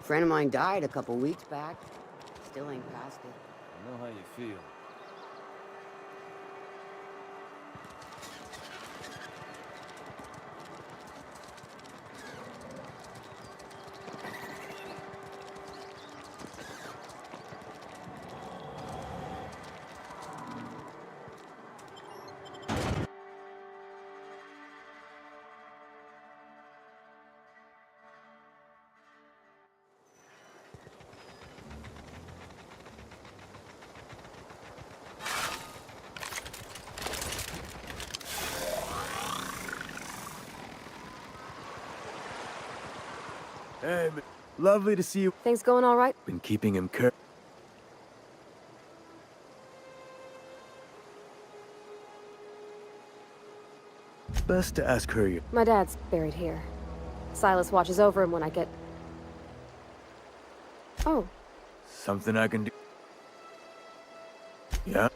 Friend of mine died a couple weeks back. Still ain't past it. I know how you feel. Hey, lovely to see you. Things going all right? Been keeping him Best to ask her you. My dad's buried here. Silas watches over him when I get... Oh, Something I can do. Yeah?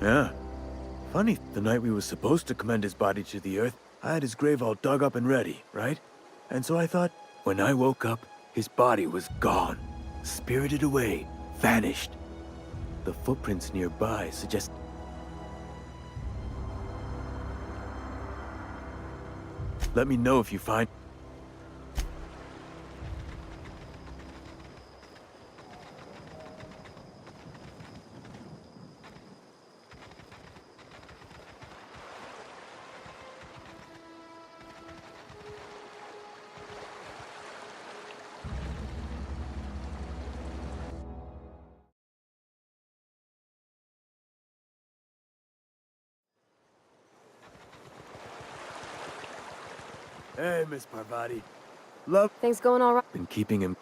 Yeah. Funny, the night we were supposed to commend his body to the earth, I had his grave all dug up and ready, right? And so I thought, when I woke up, his body was gone. Spirited away. Vanished. The footprints nearby suggest... Let me know if you find... Hey, Miss Parvati. Love... things going all right? Been keeping him...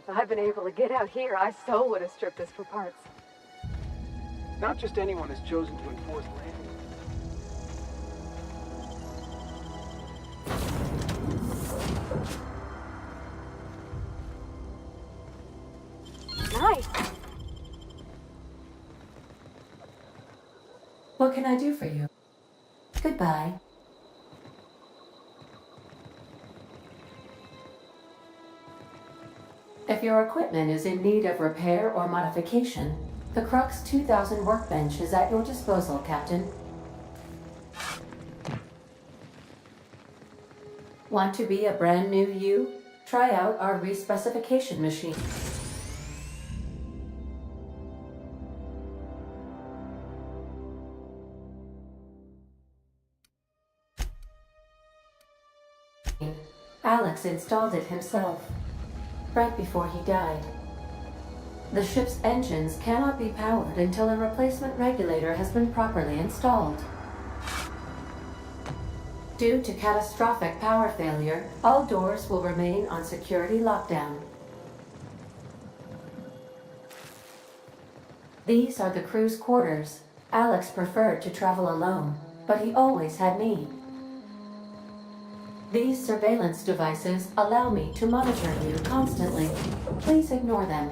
If I'd been able to get out here, I so would have stripped us for parts. Not just anyone is chosen to enforce landing. Nice! What can I do for you? Goodbye. If your equipment is in need of repair or modification, the Crux 2000 workbench is at your disposal, Captain. Want to be a brand new you? Try out our respecification machine. Alex installed it himself, right before he died. The ship's engines cannot be powered until a replacement regulator has been properly installed. Due to catastrophic power failure, all doors will remain on security lockdown. These are the crew's quarters. Alex preferred to travel alone, but he always had me. These surveillance devices allow me to monitor you constantly. Please ignore them.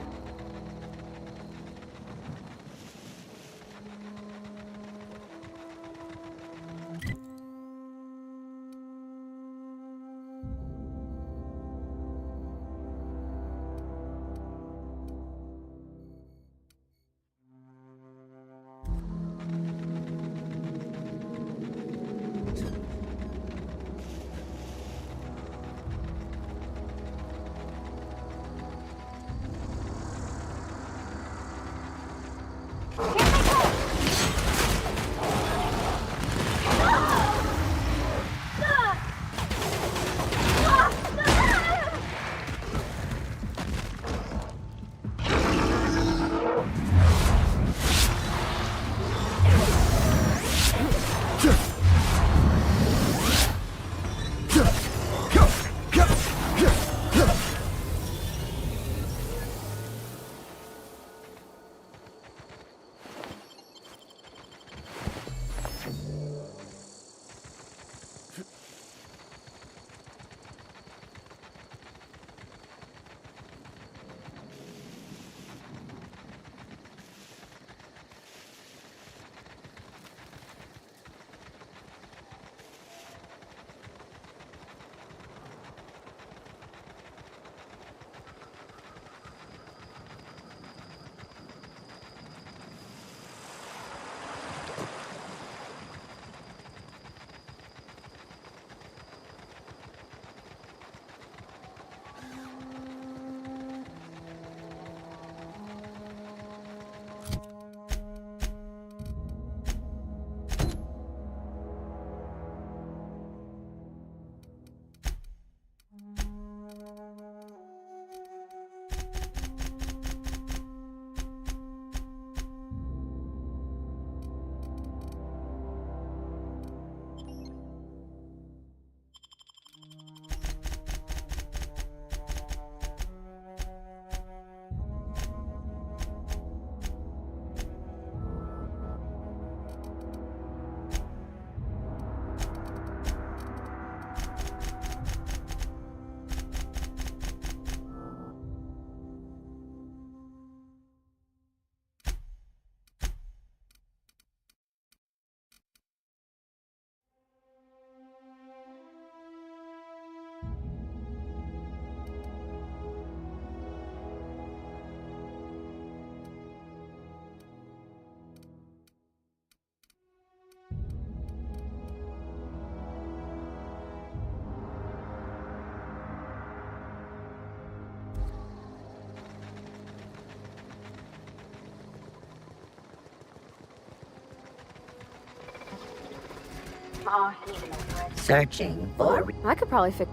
Searching for I could probably fix...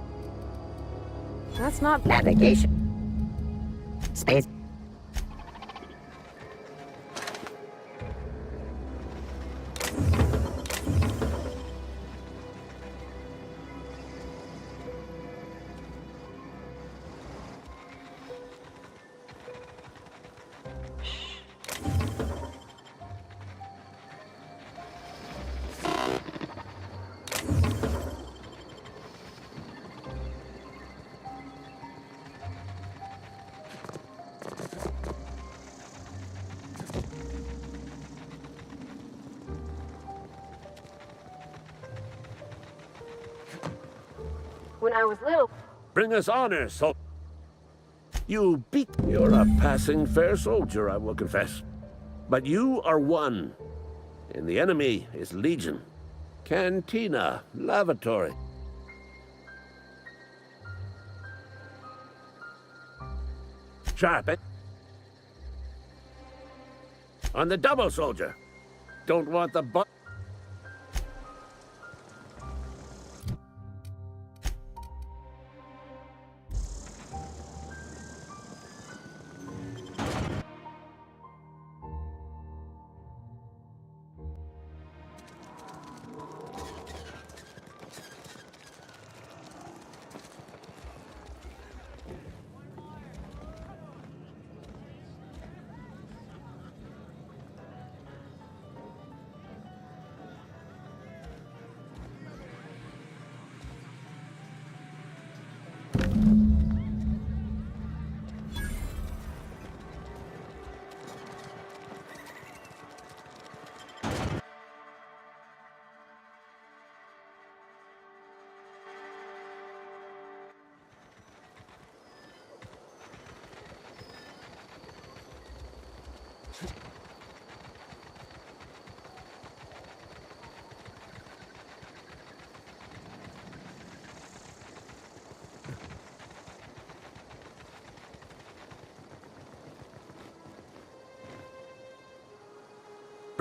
That's not... navigation. Space. When I was little, Bring us honor, so... You beat... You're a passing fair soldier, I will confess. But you are one, and the enemy is legion. Cantina, lavatory. Sharp, eh? On the double, soldier. Don't want the butt.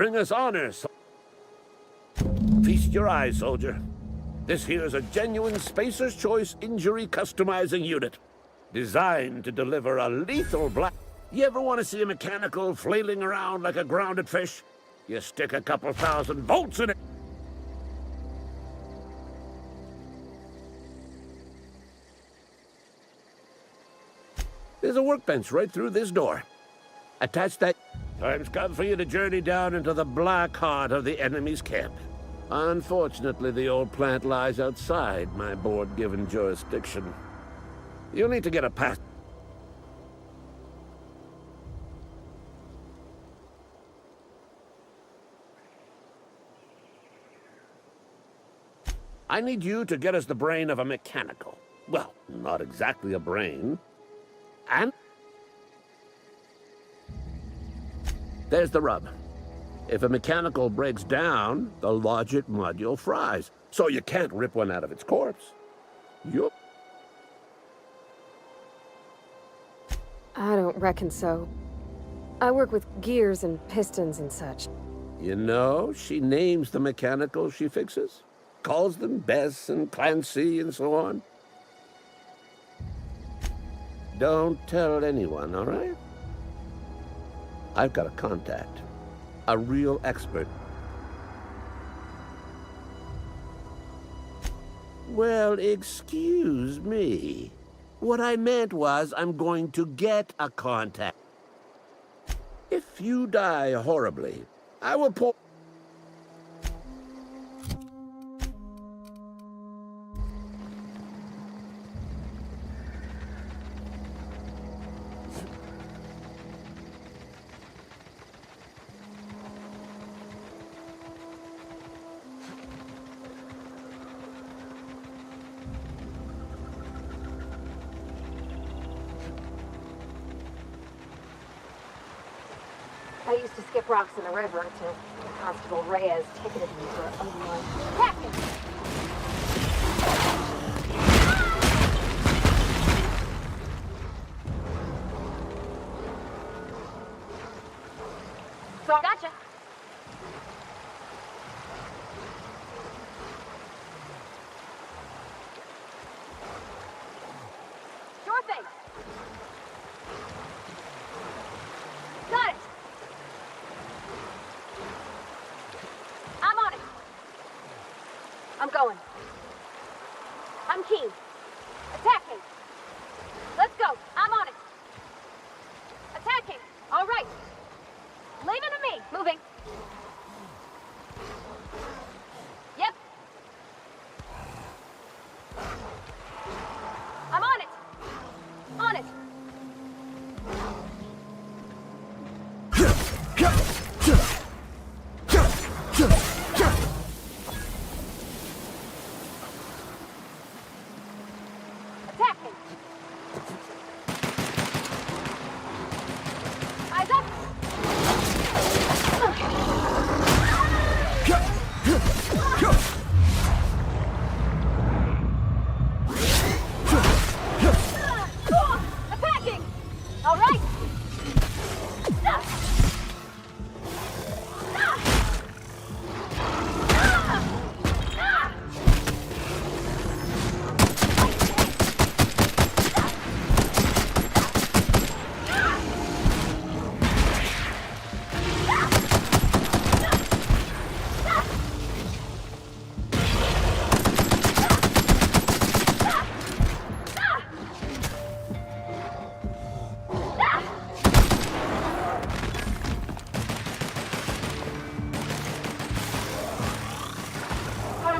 Bring us honor, Feast your eyes, soldier. This here's a genuine Spacer's Choice injury customizing unit. Designed to deliver a lethal blast. You ever want to see a mechanical flailing around like a grounded fish? You stick a couple thousand volts in it. There's a workbench right through this door. Attach that. Time's come for you to journey down into the black heart of the enemy's camp. Unfortunately, the old plant lies outside my board-given jurisdiction. You'll need to get a pass. I need you to get us the brain of a mechanical. Well, not exactly a brain. And there's the rub. If a mechanical breaks down, the logic module fries. So you can't rip one out of its corpse. Yup. I don't reckon so. I work with gears and pistons and such. You know, she names the mechanicals she fixes. Calls them Bess and Clancy and so on. Don't tell anyone, all right? I've got a contact. A real expert. Well, excuse me. What I meant was I'm going to get a contact. If you die horribly, I will pull... I used to skip rocks in the river until Constable Reyes ticketed me for unlike hacking. So I gotcha. Sure thing. Got it. I'm on it. I'm going. I'm keen. Attacking. Let's go. I'm on it. Attacking. All right. Leave it to me. Moving. Yep. I'm on it. On it.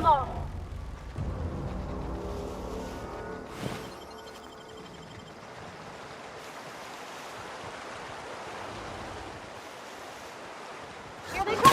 ammo! Here they come!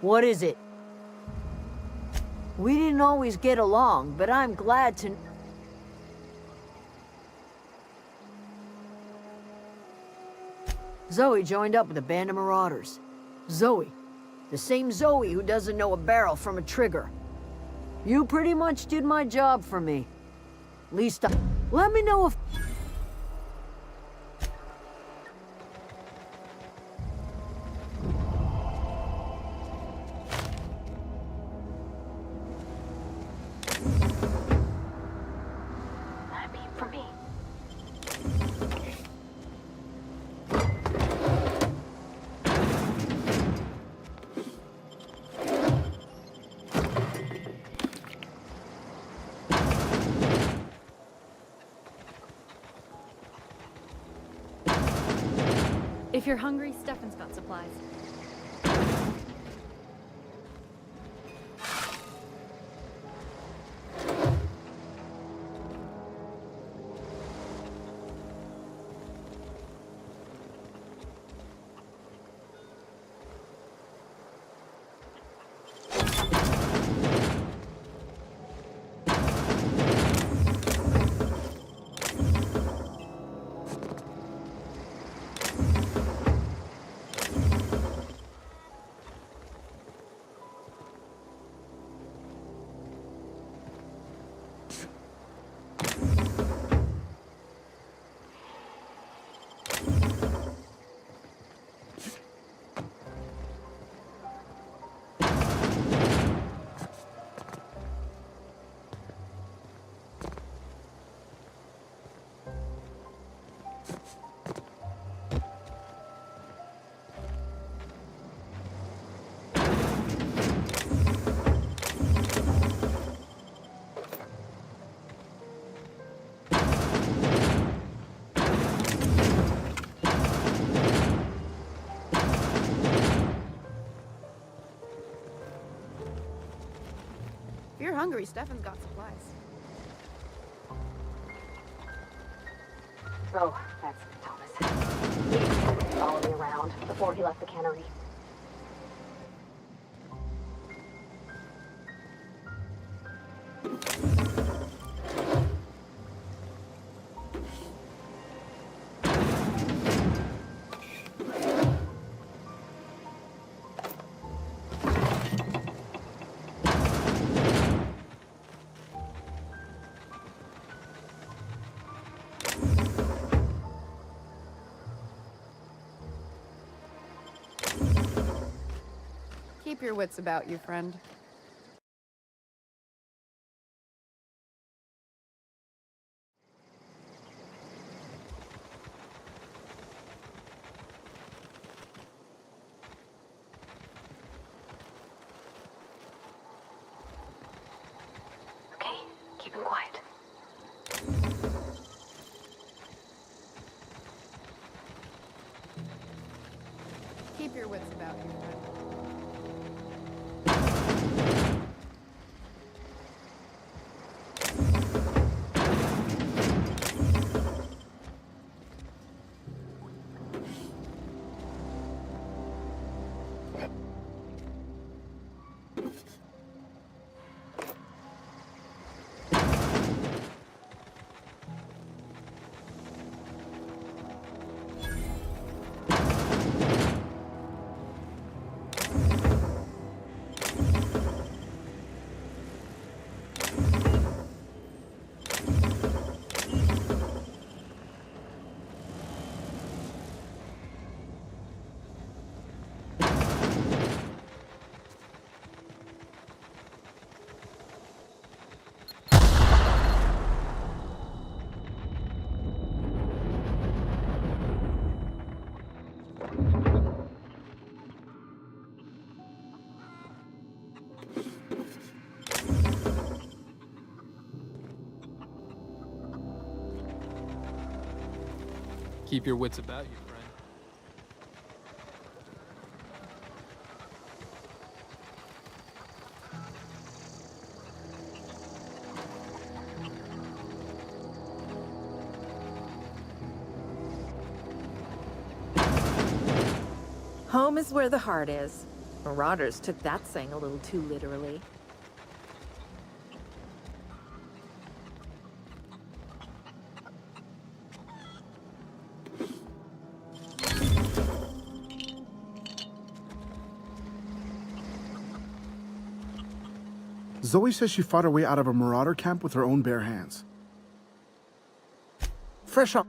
What is it? We didn't always get along, but I'm glad to... Zoe joined up with a band of marauders. Zoe. The same Zoe who doesn't know a barrel from a trigger. You pretty much did my job for me. At least let me know if... For me. If you're hungry, Stefan's got supplies. If you're hungry, Stefan's got supplies. Oh, that's Thomas. He followed me around before he left the cannery. Keep your wits about you, friend. Okay, keep him quiet. Keep your wits about you, friend. Keep your wits about you, friend. Home is where the heart is. Marauders took that saying a little too literally. Zoe says she fought her way out of a marauder camp with her own bare hands. Fresh up.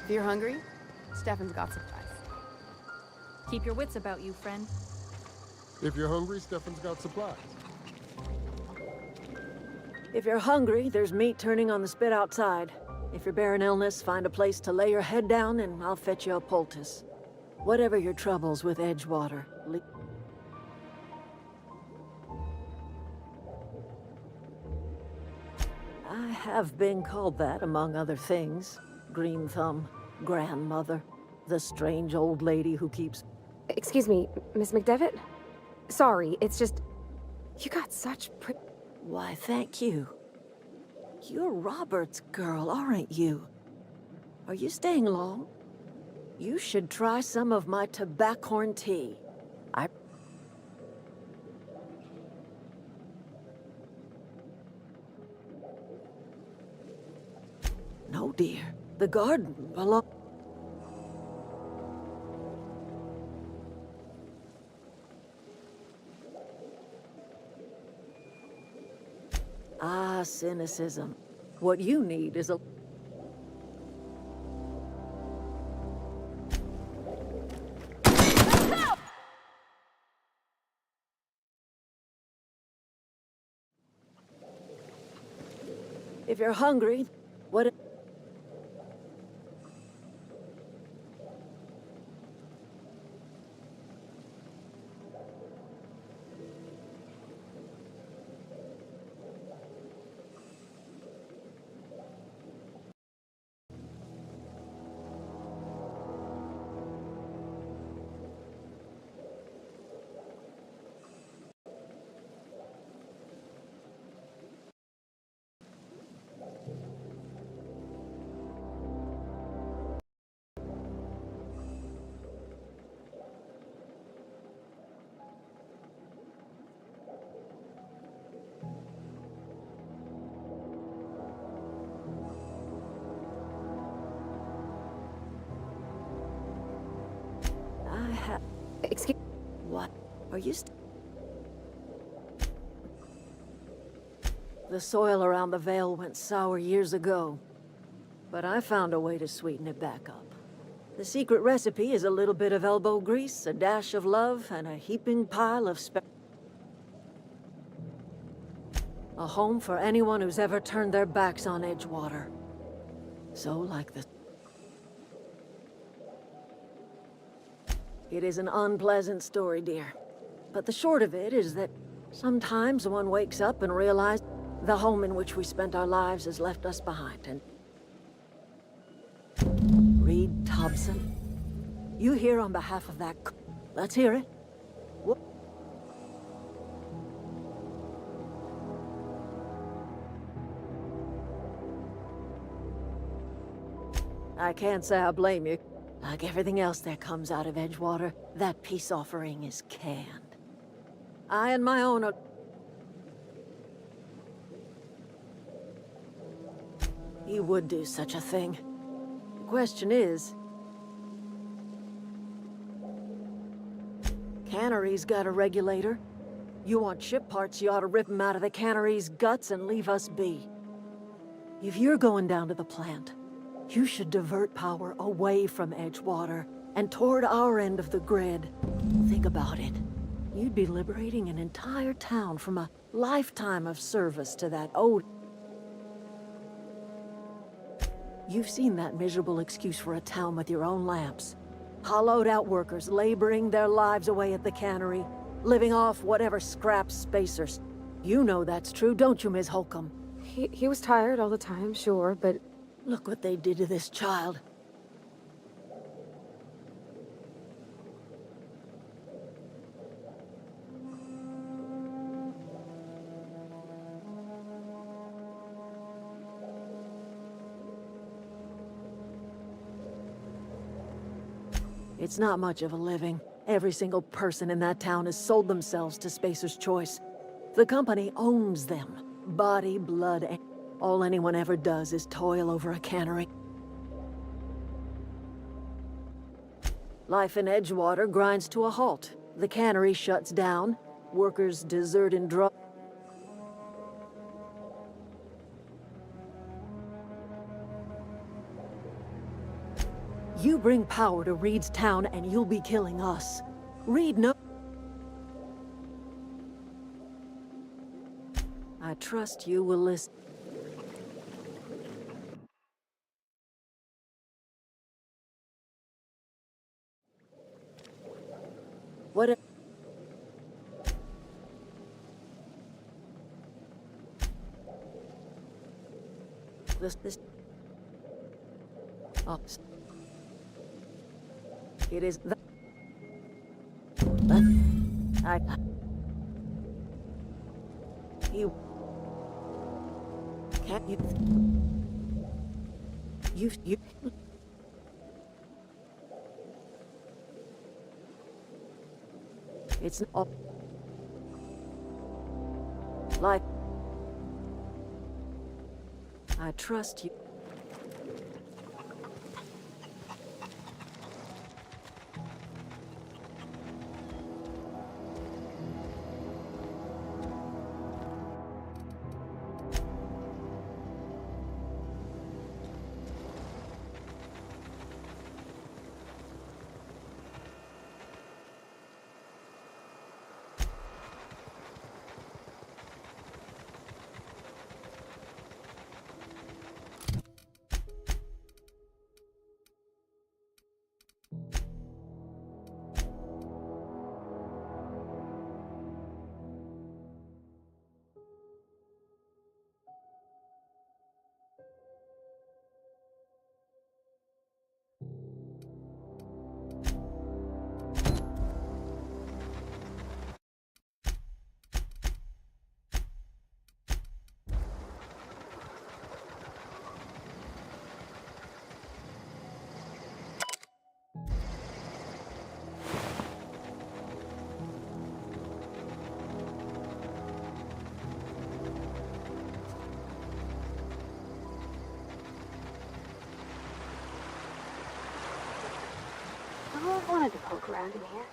If you're hungry, Stefan's got supplies. Keep your wits about you, friend. If you're hungry, Stefan's got supplies. If you're hungry, there's meat turning on the spit outside. If you're bearing illness, find a place to lay your head down and I'll fetch you a poultice. Whatever your troubles with Edgewater, I have been called that, among other things. Green Thumb, grandmother, the strange old lady who keeps... Excuse me, Miss McDevitt? Sorry, it's just... You got such pretty... Why, thank you. You're Robert's girl, aren't you? Are you staying long? You should try some of my tobaccorn tea. No, dear. The garden belongs... Ah, cynicism. What you need is a... If you're hungry, what... Excuse... What? Are you The soil around the Vale went sour years ago, but I found a way to sweeten it back up. The secret recipe is a little bit of elbow grease, a dash of love, and a heaping pile of a home for anyone who's ever turned their backs on Edgewater. So, like the... It is an unpleasant story, dear. But the short of it is that sometimes one wakes up and realizes the home in which we spent our lives has left us behind. And Reed Thompson, you here on behalf of that... Let's hear it. What? I can't say I blame you. Like everything else that comes out of Edgewater, that peace offering is canned. I and my own are... He would do such a thing. The question is... Cannery's got a regulator. You want ship parts, you ought to rip them out of the cannery's guts and leave us be. If you're going down to the plant, you should divert power away from Edgewater and toward our end of the grid. Think about it. You'd be liberating an entire town from a lifetime of service to that old... You've seen that miserable excuse for a town with your own lamps. Hollowed out workers laboring their lives away at the cannery, living off whatever scraps spacers. You know that's true, don't you, Ms. Holcomb? He was tired all the time, sure, but... Look what they did to this child. It's not much of a living. Every single person in that town has sold themselves to Spacer's Choice. The company owns them. Body, blood, and... All anyone ever does is toil over a cannery. Life in Edgewater grinds to a halt. The cannery shuts down. Workers desert and drop. You bring power to Reed's town and you'll be killing us. Reed no... I trust you will listen. What? This. Oh. It is the. I. You. Can't you? You. It's not. Like. I trust you. I've always wanted to poke around in here.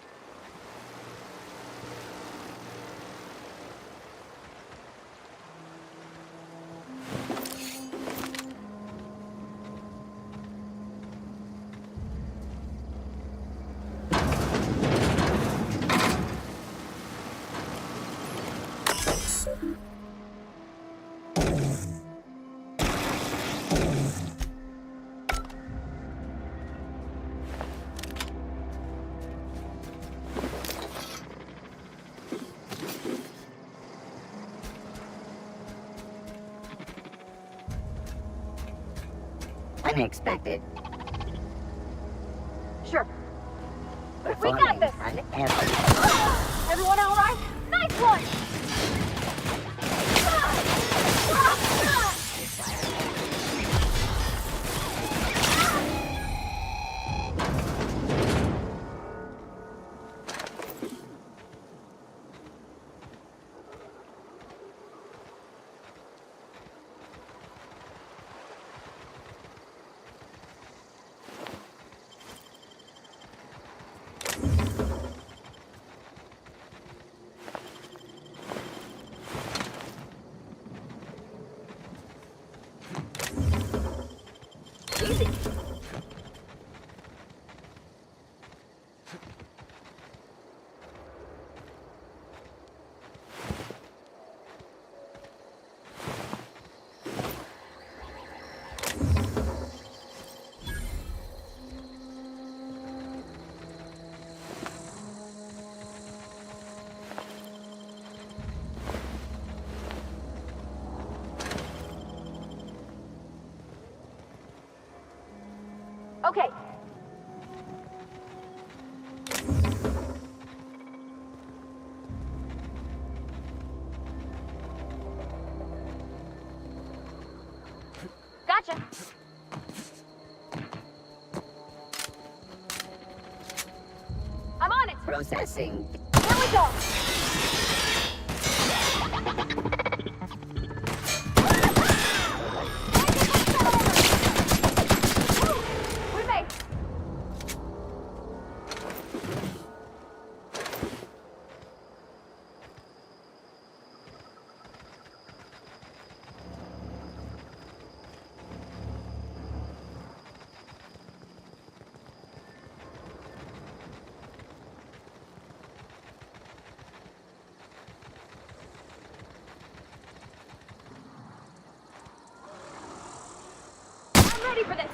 Unexpected. Sure. We Performing got this! on effort. Everyone all right? Nice one! Okay. Gotcha. I'm on it. Processing. Here we go. We made. ready for this.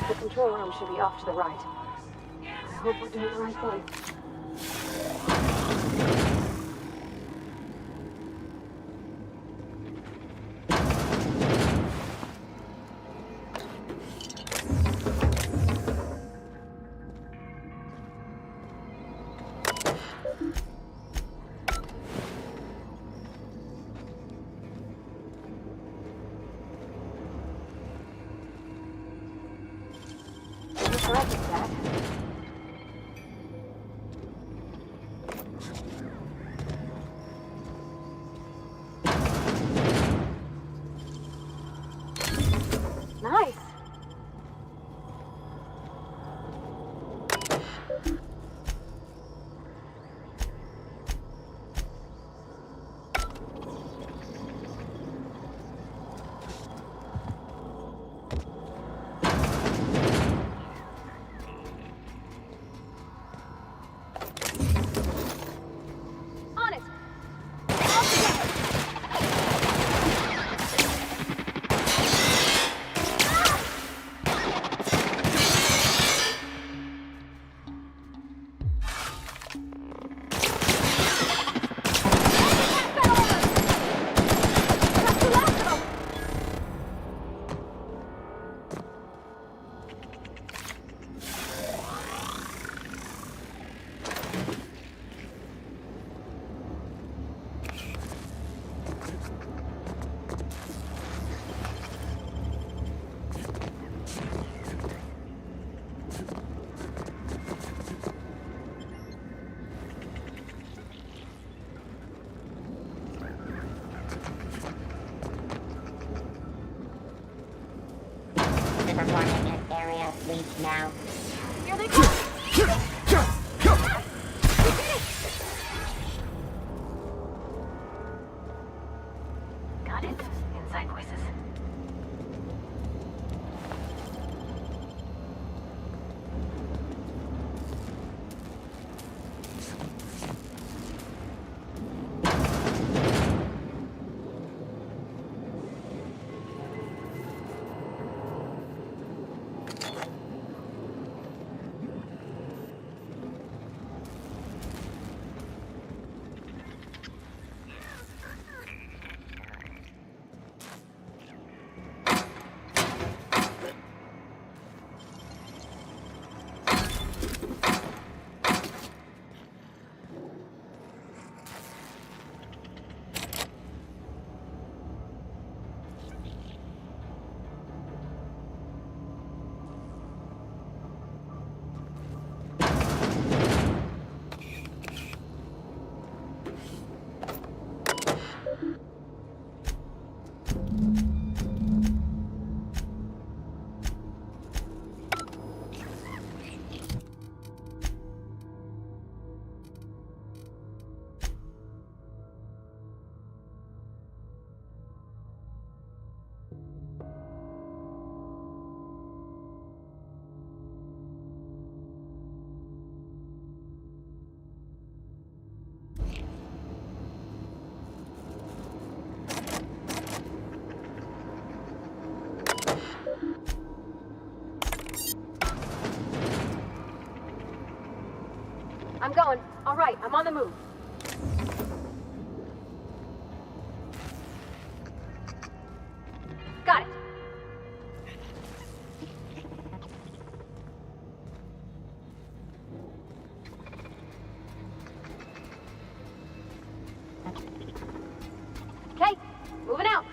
The control room should be off to the right. I hope we're doing the right thing. Nice. Performing an area leak now. Here they come! Got it. Inside voices. I'm going. All right, I'm on the move. Got it. Okay, moving out.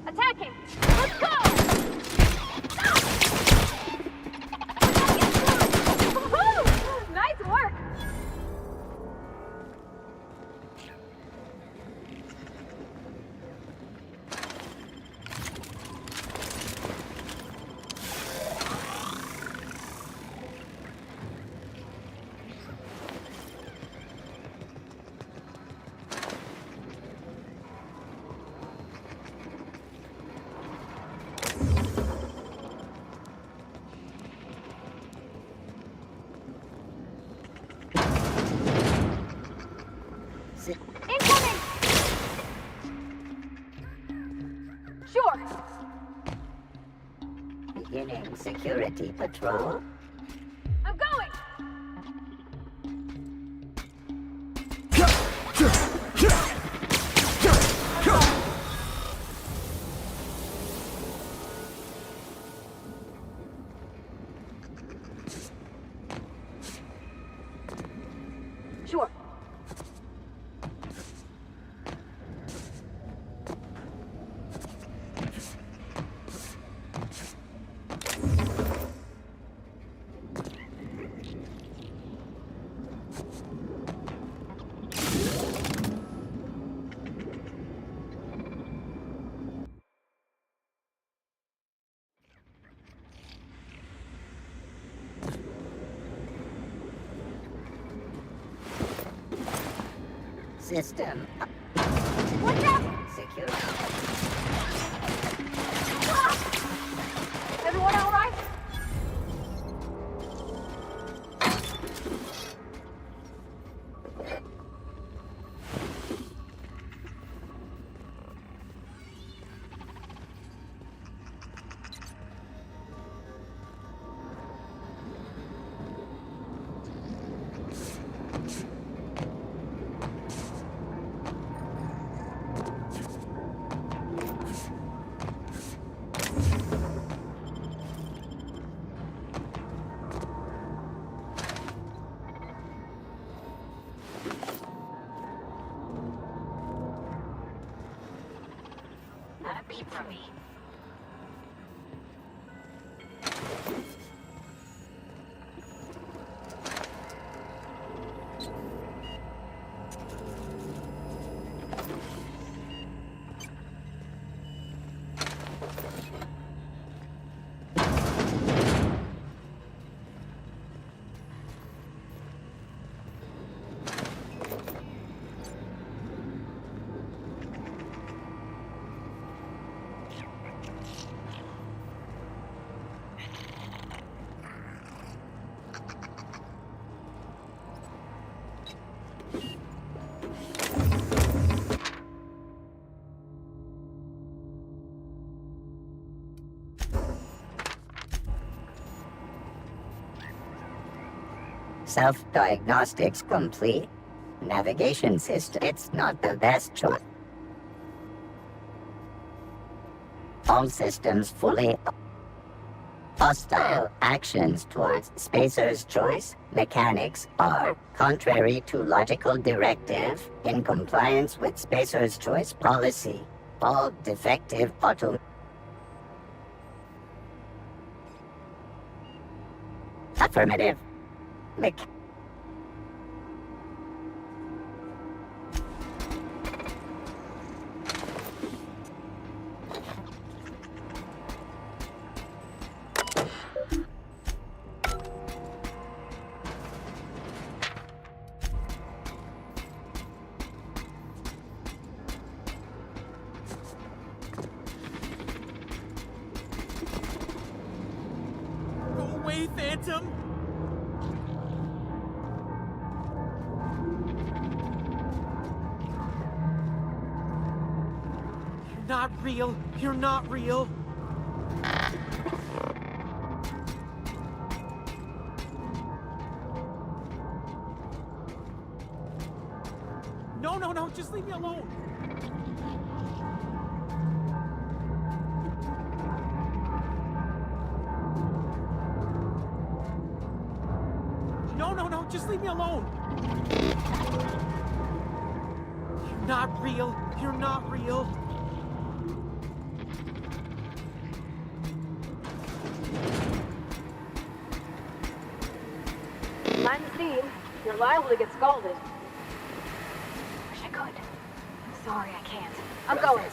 Attack him! Let's go! Woohoo! Nice work! Incoming! Sure. Beginning security patrol. I'm going! Sure. System. Watch out! Security. Ah! Everyone all right? Not a peep from me. Self-diagnostics complete. Navigation system. It's not the best choice. All systems fully. Hostile actions towards Spacer's choice mechanics are contrary to logical directive in compliance with Spacer's choice policy. All defective auto. Affirmative. Go away, Phantom! You're not real. You're not real. No, just leave me alone. No, just leave me alone. You're not real. You're not real. Mind the steam. You're liable to get scalded. Wish I could. I'm sorry, I can't. I'm going.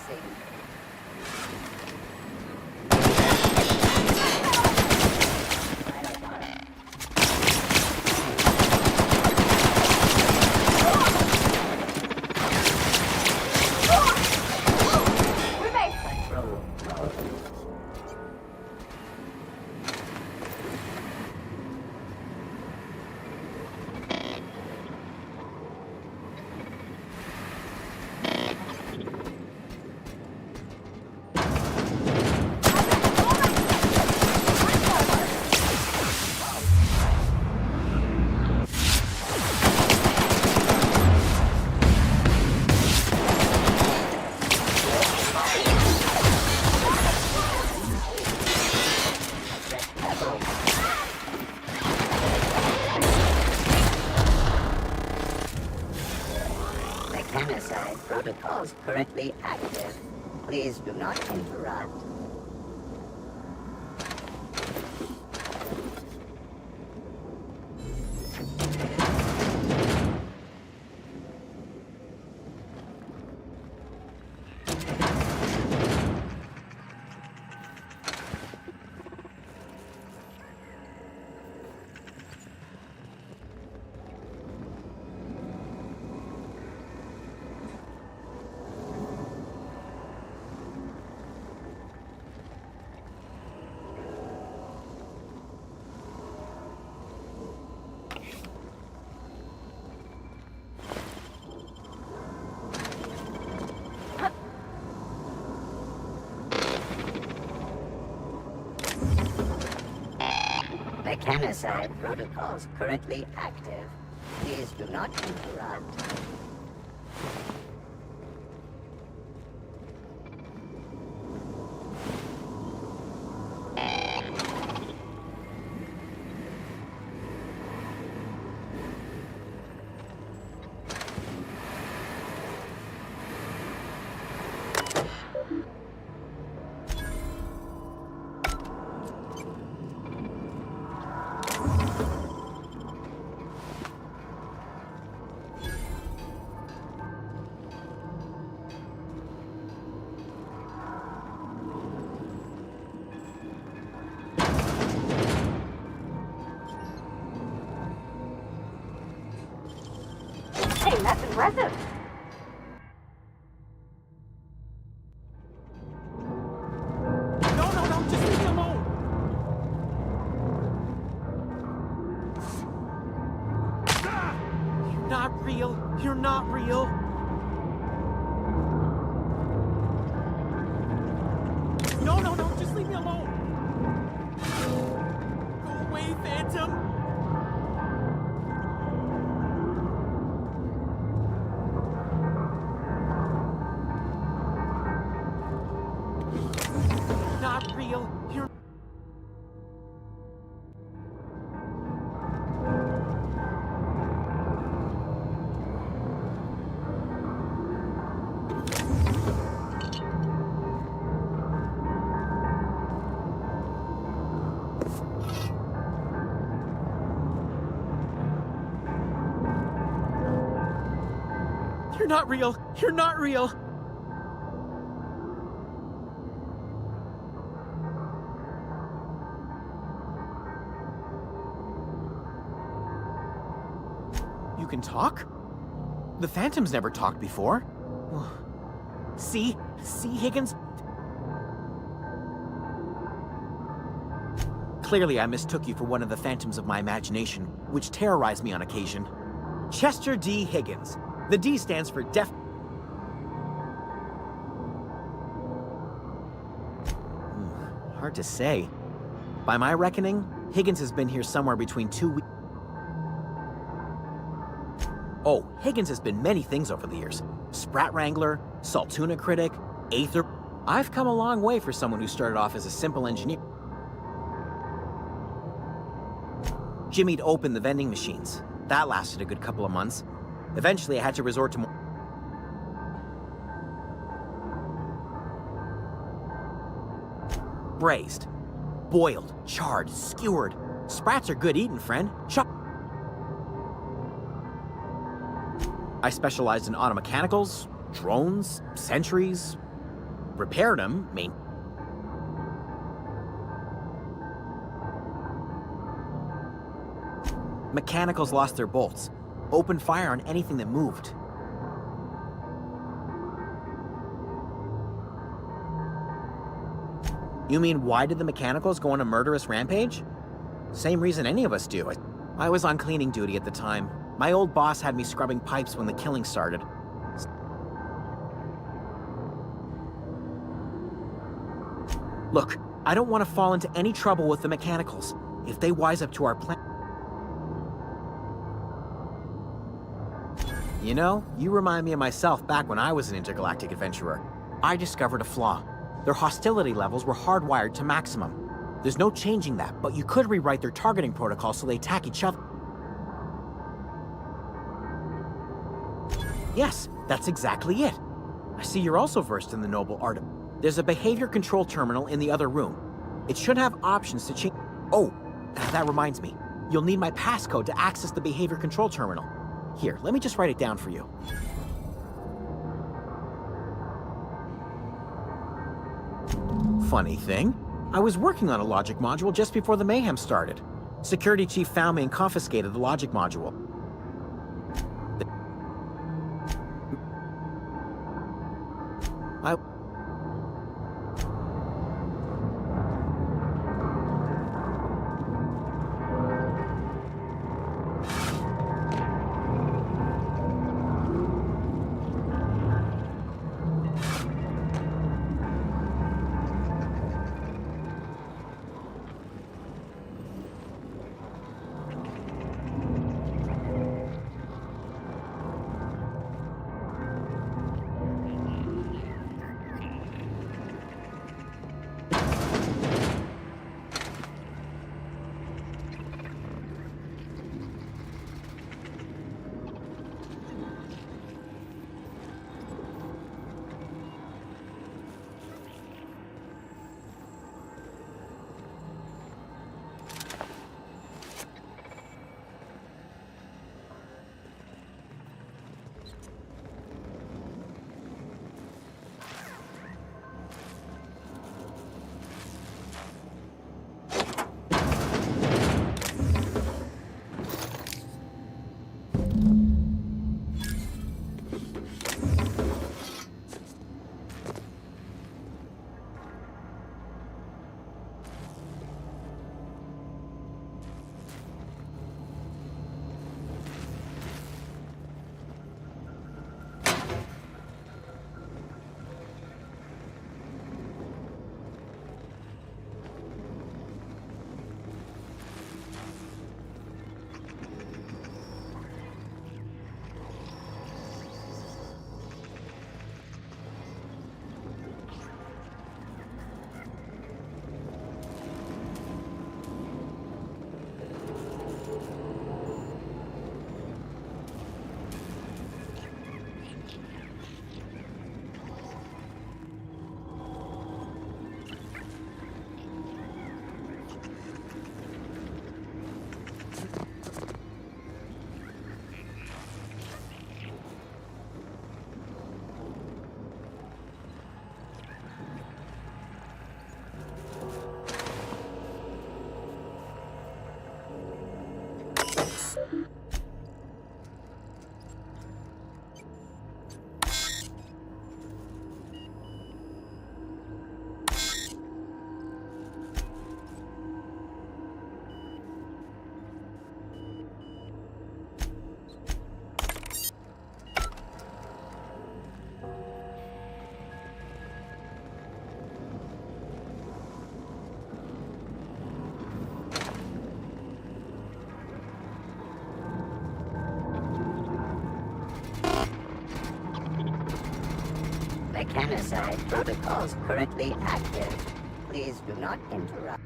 Mechanicide protocols currently active. Please do not interrupt. Mechanicide protocols currently active. Please do not interrupt. Hey, that's impressive. No, just leave me alone. You're not real. You're not real. No, just leave me alone. Go away, Phantom. Not real. You're... You're not real. You're not real. You can talk? The Phantom's never talked before. See, Higgins? Clearly I mistook you for one of the phantoms of my imagination, which terrorized me on occasion. Chester D. Higgins. The D stands for deaf... Hard to say. By my reckoning, Higgins has been here somewhere between 2 weeks... Oh, Higgins has been many things over the years. Sprat Wrangler, Saltuna Critic, Aether. I've come a long way for someone who started off as a simple engineer. Jimmy'd open the vending machines. That lasted a good couple of months. Eventually, I had to resort to more... braised, boiled, charred, skewered. Sprats are good eating, friend. I specialized in automechanicals, drones, sentries, repaired them, Mechanicals lost their bolts. Opened fire on anything that moved. You mean, why did the mechanicals go on a murderous rampage? Same reason any of us do. I was on cleaning duty at the time. My old boss had me scrubbing pipes when the killing started. Look, I don't want to fall into any trouble with the mechanicals. If they wise up to our plan... You know, you remind me of myself back when I was an intergalactic adventurer. I discovered a flaw. Their hostility levels were hardwired to maximum. There's no changing that, but you could rewrite their targeting protocol so they attack each other. Yes, that's exactly it. I see you're also versed in the noble art of... There's a behavior control terminal in the other room. It should have options to change... Oh, that reminds me. You'll need my passcode to access the behavior control terminal. Here, let me just write it down for you. Funny thing, I was working on a logic module just before the mayhem started. Security chief found me and confiscated the logic module. suicide protocols currently active. Please do not interrupt.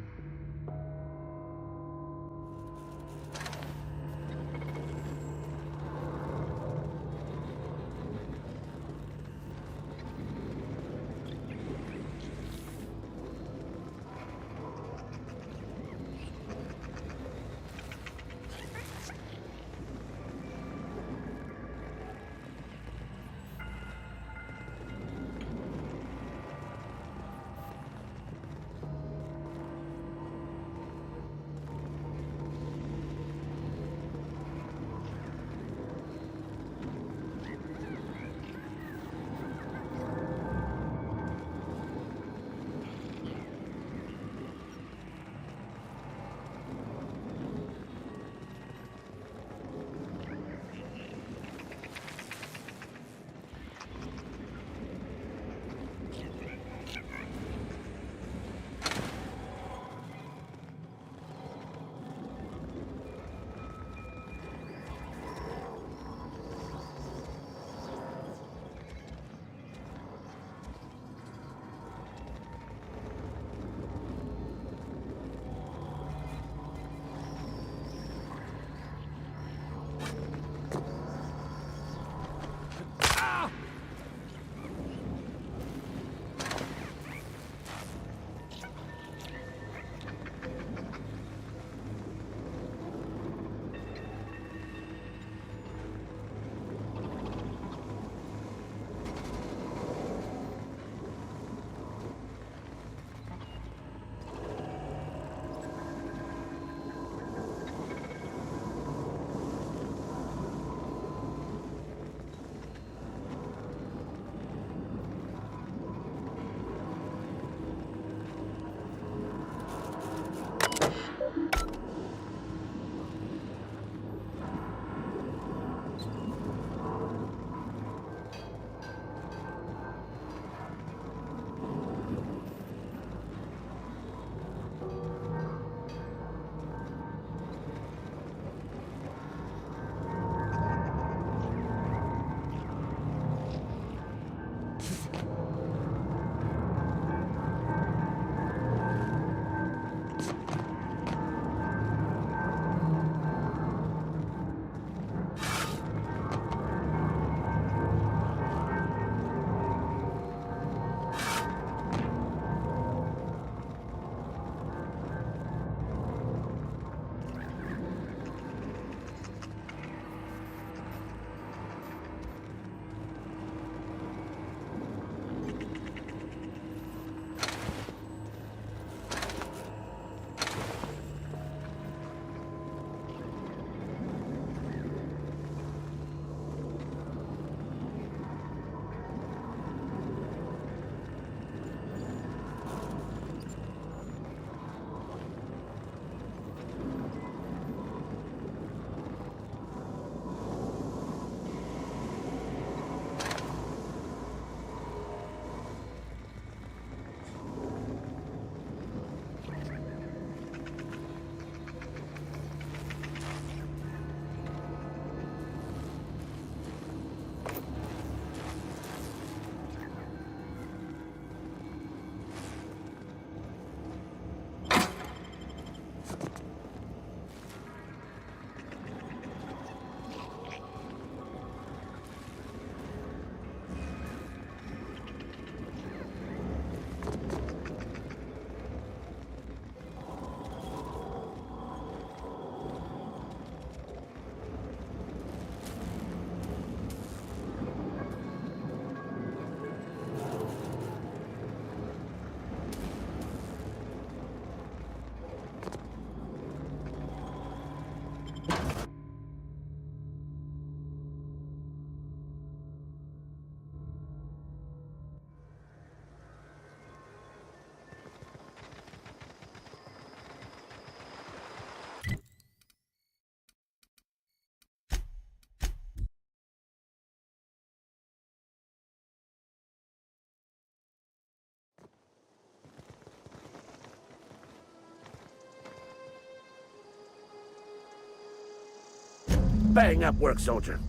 Bang up work, soldier.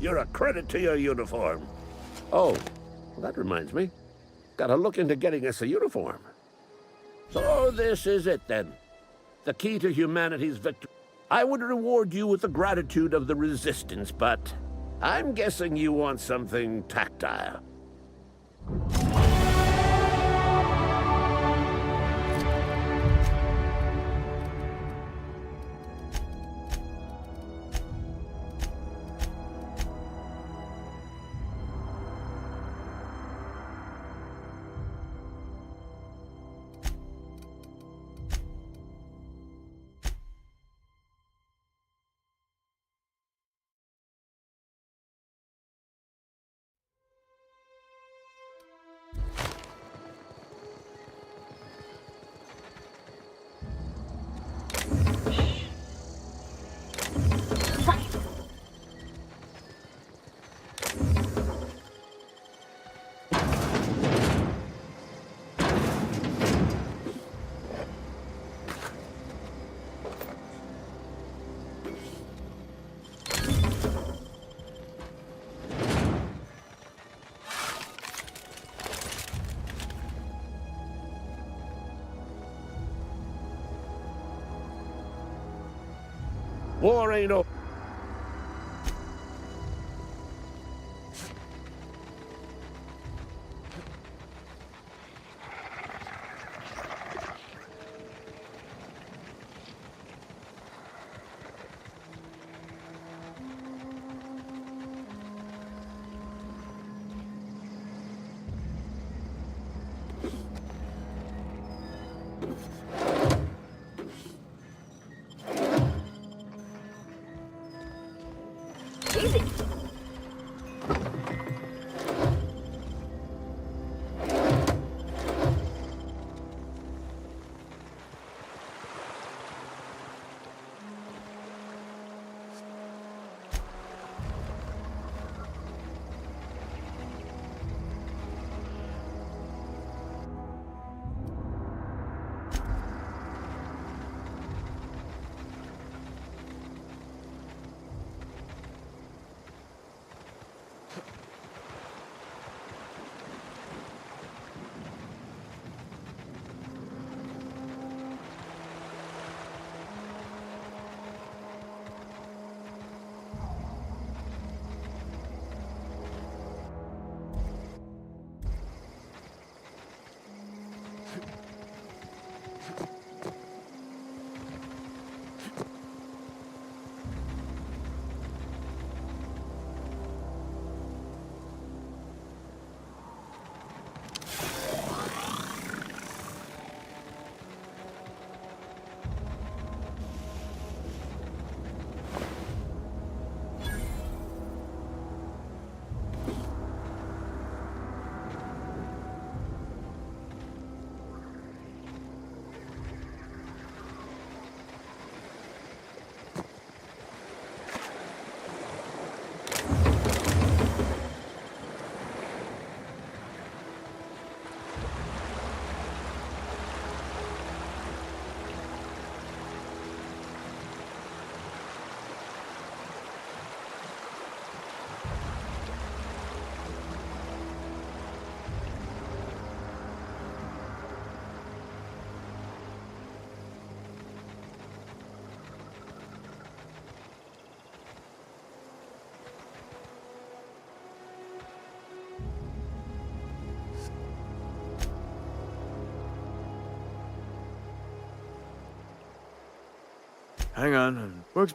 You're a credit to your uniform. Oh, well, that reminds me. Gotta look into getting us a uniform. So this is it then. The key to humanity's victory. I would reward you with the gratitude of the Resistance, but I'm guessing you want something tactile. War ain't over. Hang on. Works.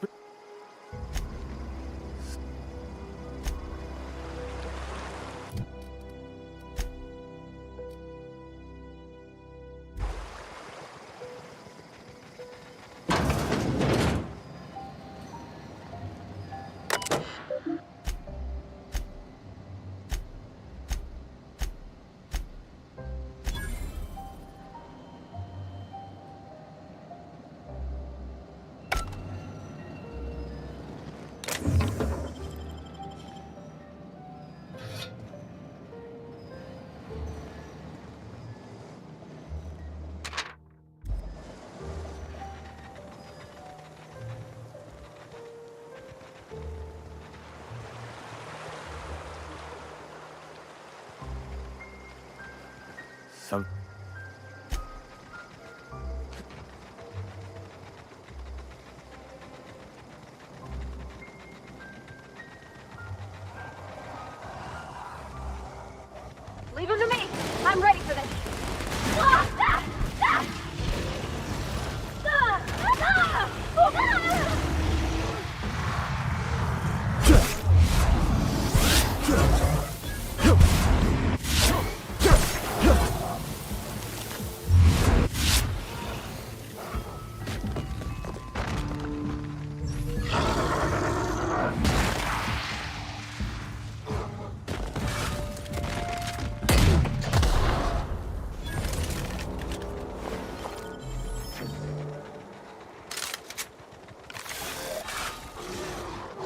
some... Leave him to me. I'm ready for this. Ah! Ah! Ah! Ah! Ah! Ah!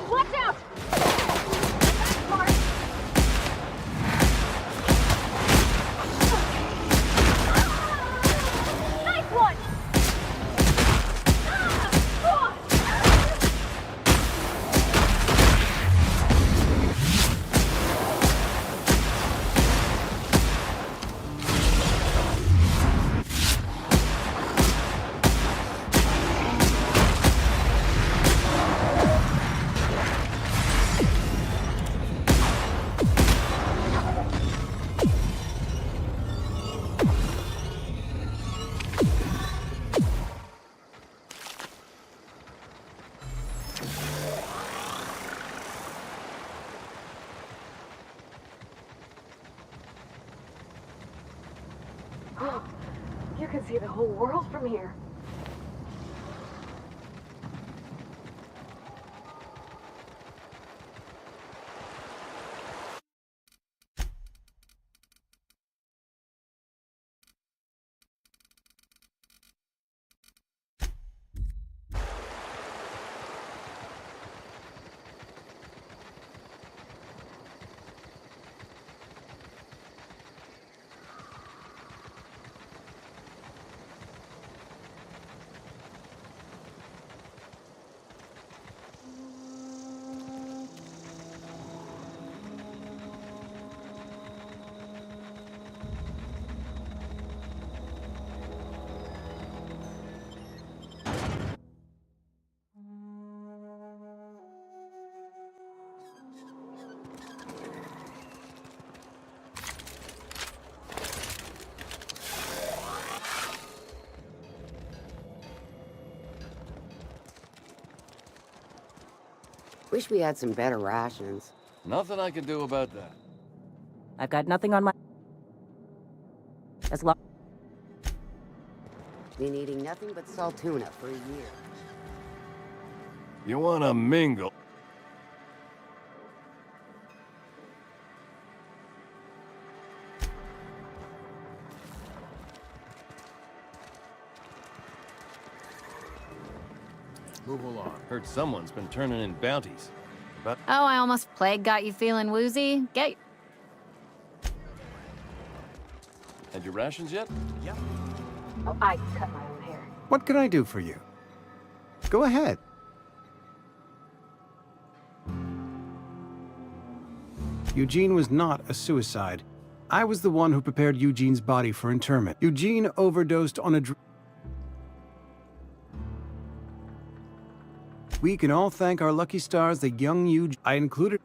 Watch out! Smart. Nice one! Oh, you can see the whole world from here. Wish we had some better rations. Nothing I can do about that. I've got nothing on my... As long... Been eating nothing but salt tuna for a year. You wanna mingle? Move along. Heard someone's been turning in bounties. But Oh, I almost plague got you feeling woozy. Get... had your rations yet? Yep. Oh, I can cut my own hair. What can I do for you? Go ahead. Eugene was not a suicide. I was the one who prepared Eugene's body for interment. Eugene overdosed on a drug. We can all thank our lucky stars that young Eugene... I included...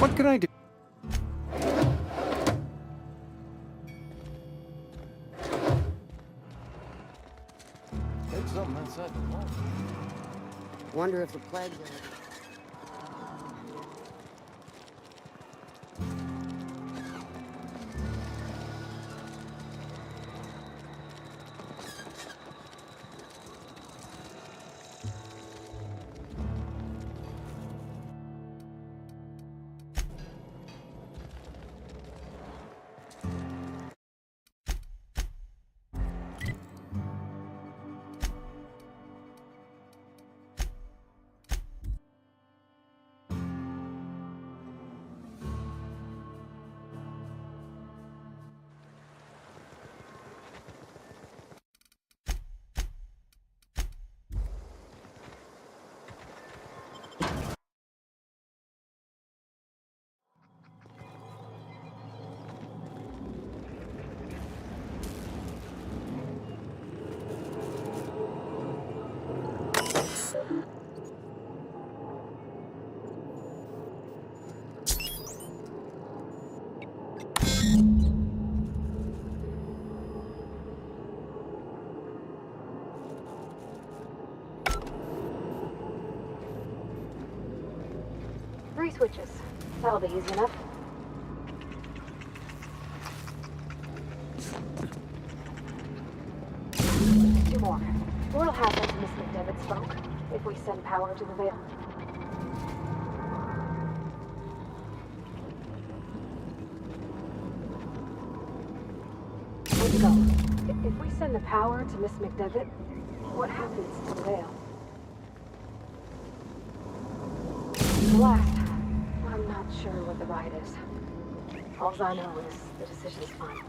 What can I do? Take something inside the wall. Wonder if the plague's gonna... switches. That'll be easy enough. Two more. What'll happen to Miss McDevitt's folk if we send power to the Veil? Let's go. If we send the power to Miss McDevitt, what happens to the Veil? Last, I'm not sure what the ride is. All I know is the decision's final.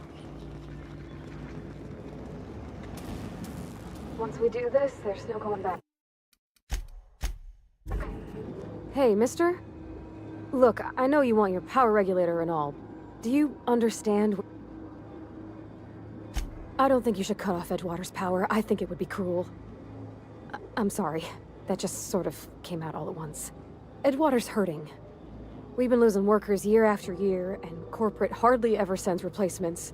Once we do this, there's no going back. Hey, mister? Look, I know you want your power regulator and all. Do you understand? I don't think you should cut off Edgewater's power. I think it would be cruel. I'm sorry. That just sort of came out all at once. Edgewater's hurting. We've been losing workers year after year, and corporate hardly ever sends replacements.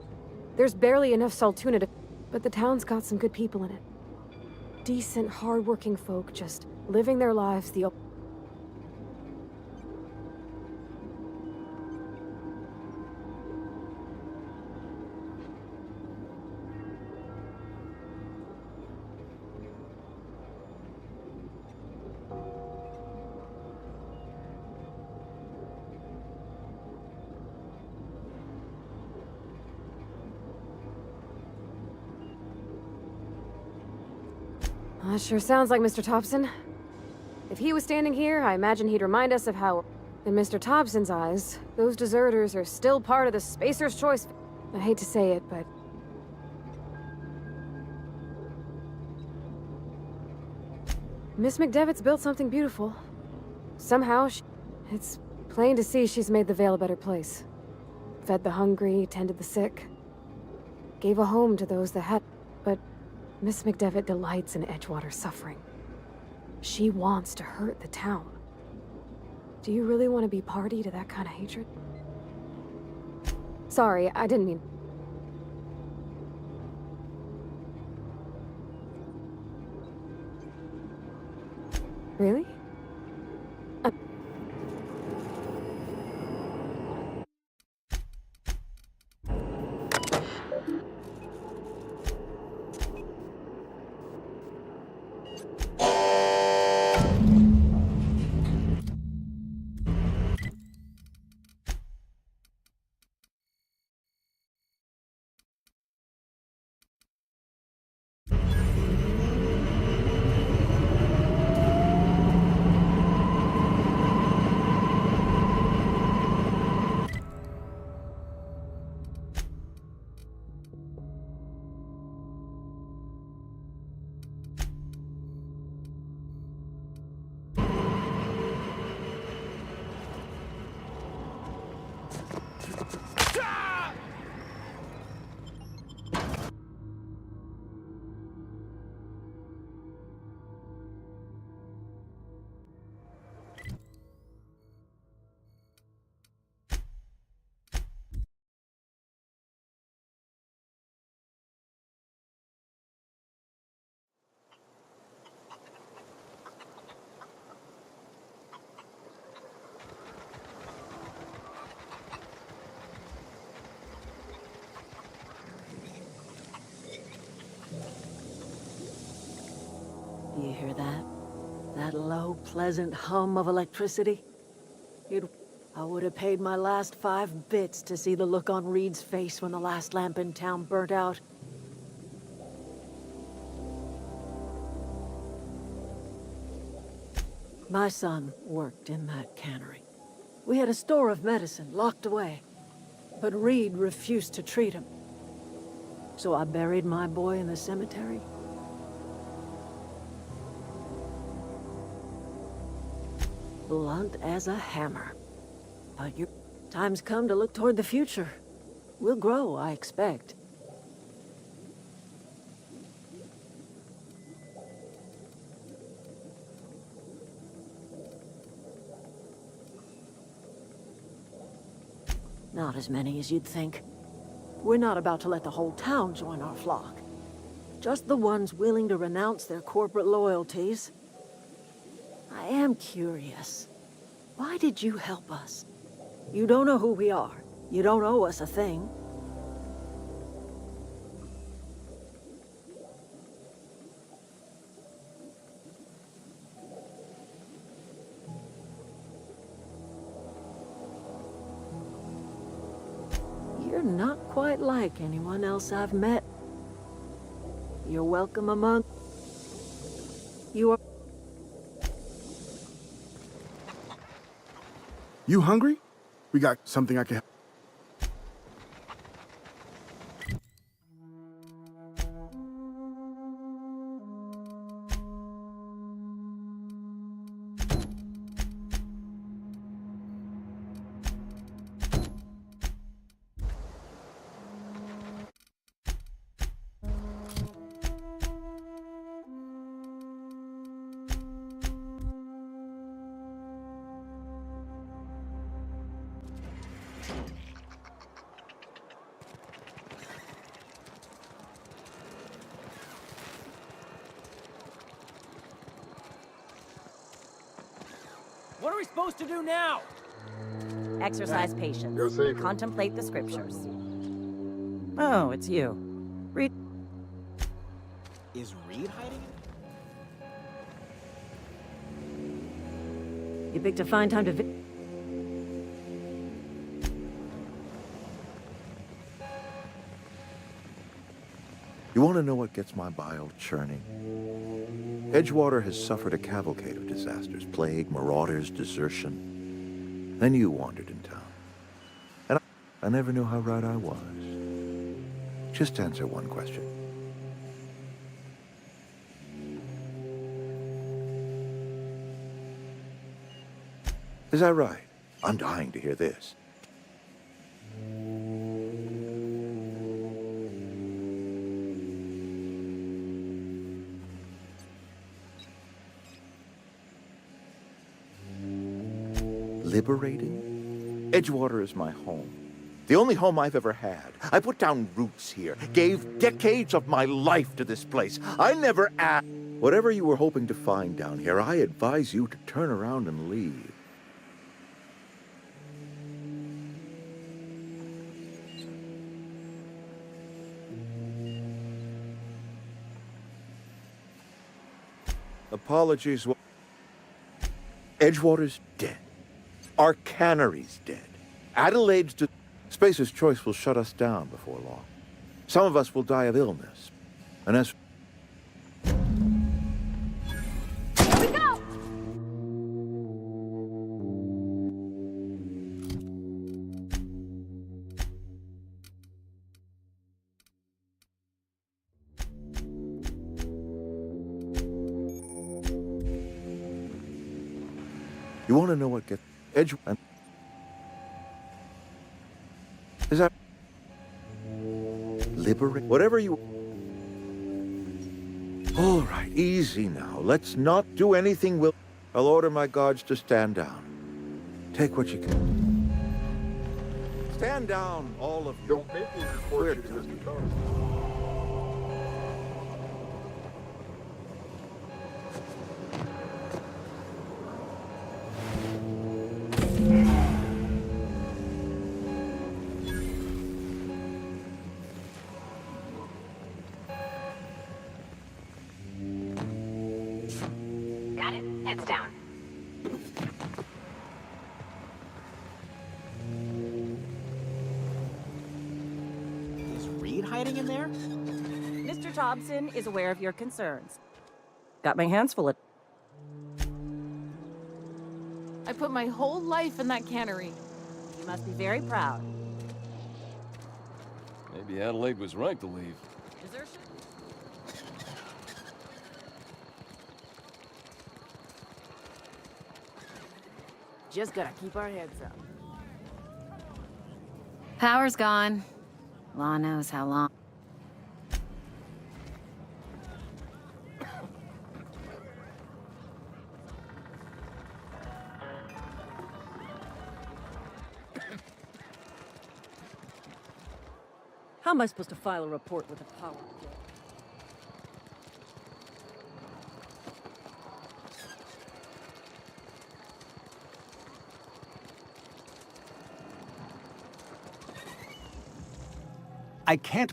There's barely enough Saltuna to... But the town's got some good people in it. Decent, hard-working folk just living their lives the... That sure sounds like Mr. Thompson. If he was standing here, I imagine he'd remind us of how, in Mr. Thompson's eyes, those deserters are still part of the Spacer's Choice. I hate to say it, but... Miss McDevitt's built something beautiful. Somehow, it's plain to see she's made the Vale a better place. Fed the hungry, tended the sick. Gave a home to those that had... But Miss McDevitt delights in Edgewater's suffering. She wants to hurt the town. Do you really want to be party to that kind of hatred? Sorry, I didn't mean... Really? Do you hear that? That low, pleasant hum of electricity? I would have paid my last 5 bits to see the look on Reed's face when the last lamp in town burnt out. My son worked in that cannery. We had a store of medicine locked away, but Reed refused to treat him. So I buried my boy in the cemetery. Blunt as a hammer. But your time's come to look toward the future. We'll grow, I expect. Not as many as you'd think. We're not about to let the whole town join our flock. Just the ones willing to renounce their corporate loyalties. I am curious. Why did you help us? You don't know who we are. You don't owe us a thing. You're not quite like anyone else I've met. You're welcome among... You are... You hungry? We got something I can help. What are we supposed to do now? Exercise patience. Go save her. Contemplate the scriptures. Oh, it's you. Read. Is Reed hiding it? You picked a fine time to... You want to know what gets my bile churning? Edgewater has suffered a cavalcade of disasters, plague, marauders, desertion. Then you wandered in town. And I never knew how right I was. Just answer one question. Is that right? I'm dying to hear this. Liberating? Edgewater is my home. The only home I've ever had. I put down roots here, gave decades of my life to this place. I never asked. Whatever you were hoping to find down here, I advise you to turn around and leave. Apologies. Edgewater's dead. Our cannery's dead. Adelaide's Spacer's choice will shut us down before long. Some of us will die of illness. And as... Here we go! You want to know what gets... Edgewater... Is that... Liberate? Whatever you... All right, easy now. Let's not do anything I'll order my guards to stand down. Take what you can. Stand down, all of you. Don't make me report you to Mr. Thomas. Got it. Heads down. Is Reed hiding in there? Mr. Thompson is aware of your concerns. Got my hands full of... I put my whole life in that cannery. You must be very proud. Maybe Adelaide was right to leave. Desertion? Just gotta keep our heads up. Power's gone. Law knows how long. How am I supposed to file a report with a power? I can't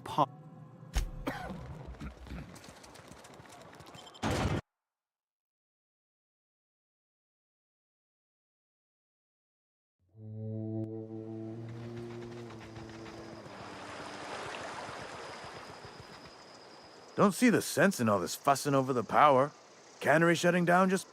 Don't see the sense in all this fussing over the power. Cannery shutting down just...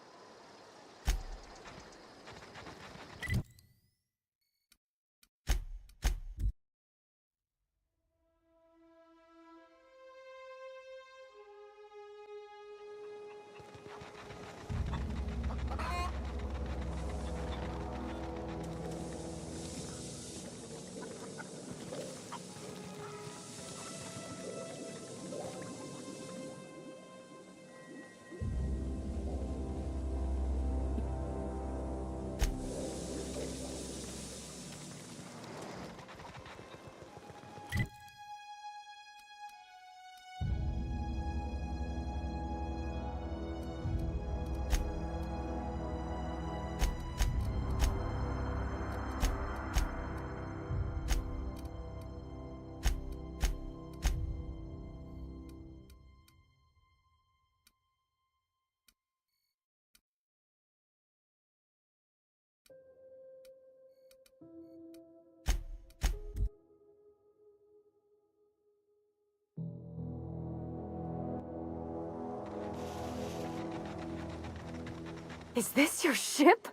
Is this your ship?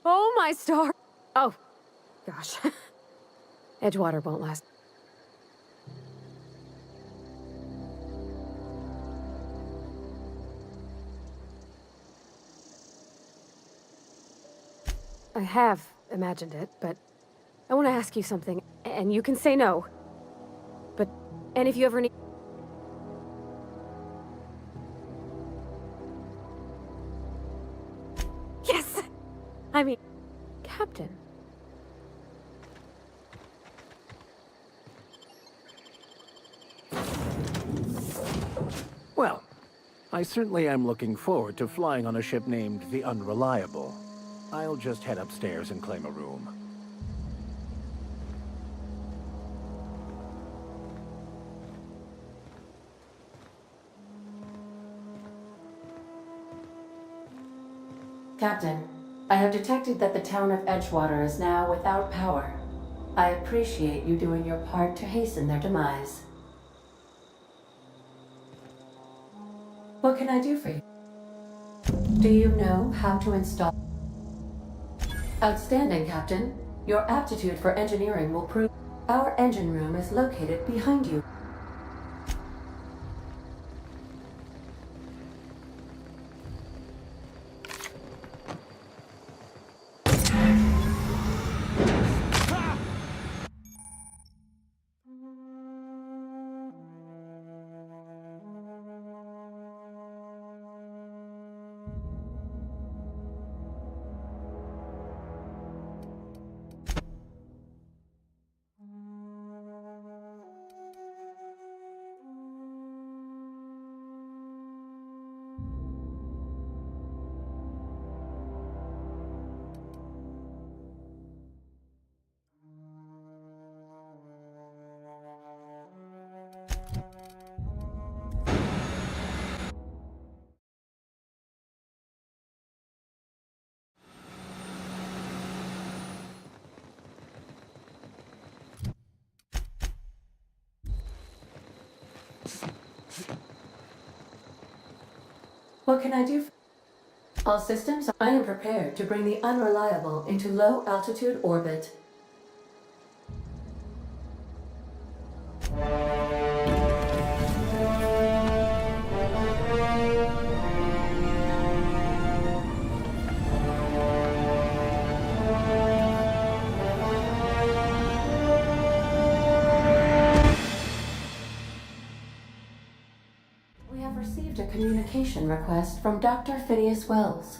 Oh, my star. Oh, gosh. Edgewater won't last. I have imagined it, but I want to ask you something, and you can say no. And if you ever need... Yes! I mean, Captain. Well, I certainly am looking forward to flying on a ship named the Unreliable. I'll just head upstairs and claim a room. Captain, I have detected that the town of Edgewater is now without power. I appreciate you doing your part to hasten their demise. What can I do for you? Do you know how to install? Outstanding, Captain. Your aptitude for engineering will prove... Our engine room is located behind you. What can I do? All systems, I am prepared to bring the Unreliable into low-altitude orbit. We have received a communication request from Dr. Phineas Wells.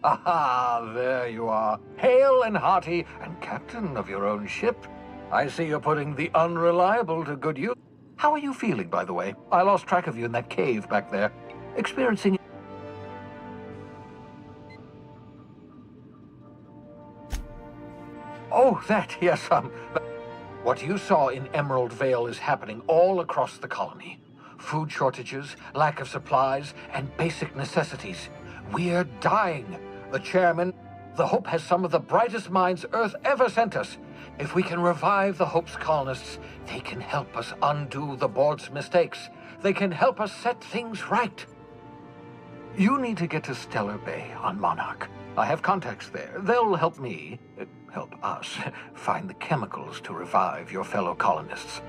Aha, there you are, hale and hearty, and captain of your own ship. I see you're putting the Unreliable to good use. How are you feeling, by the way? I lost track of you in that cave back there. Experiencing... Oh, that, yes, what you saw in Emerald Vale is happening all across the colony. Food shortages, lack of supplies, and basic necessities. We're dying. The chairman, the Hope has some of the brightest minds Earth ever sent us. If we can revive the Hope's colonists, they can help us undo the board's mistakes. They can help us set things right. You need to get to Stellar Bay on Monarch. I have contacts there. They'll help me, help us, find the chemicals to revive your fellow colonists.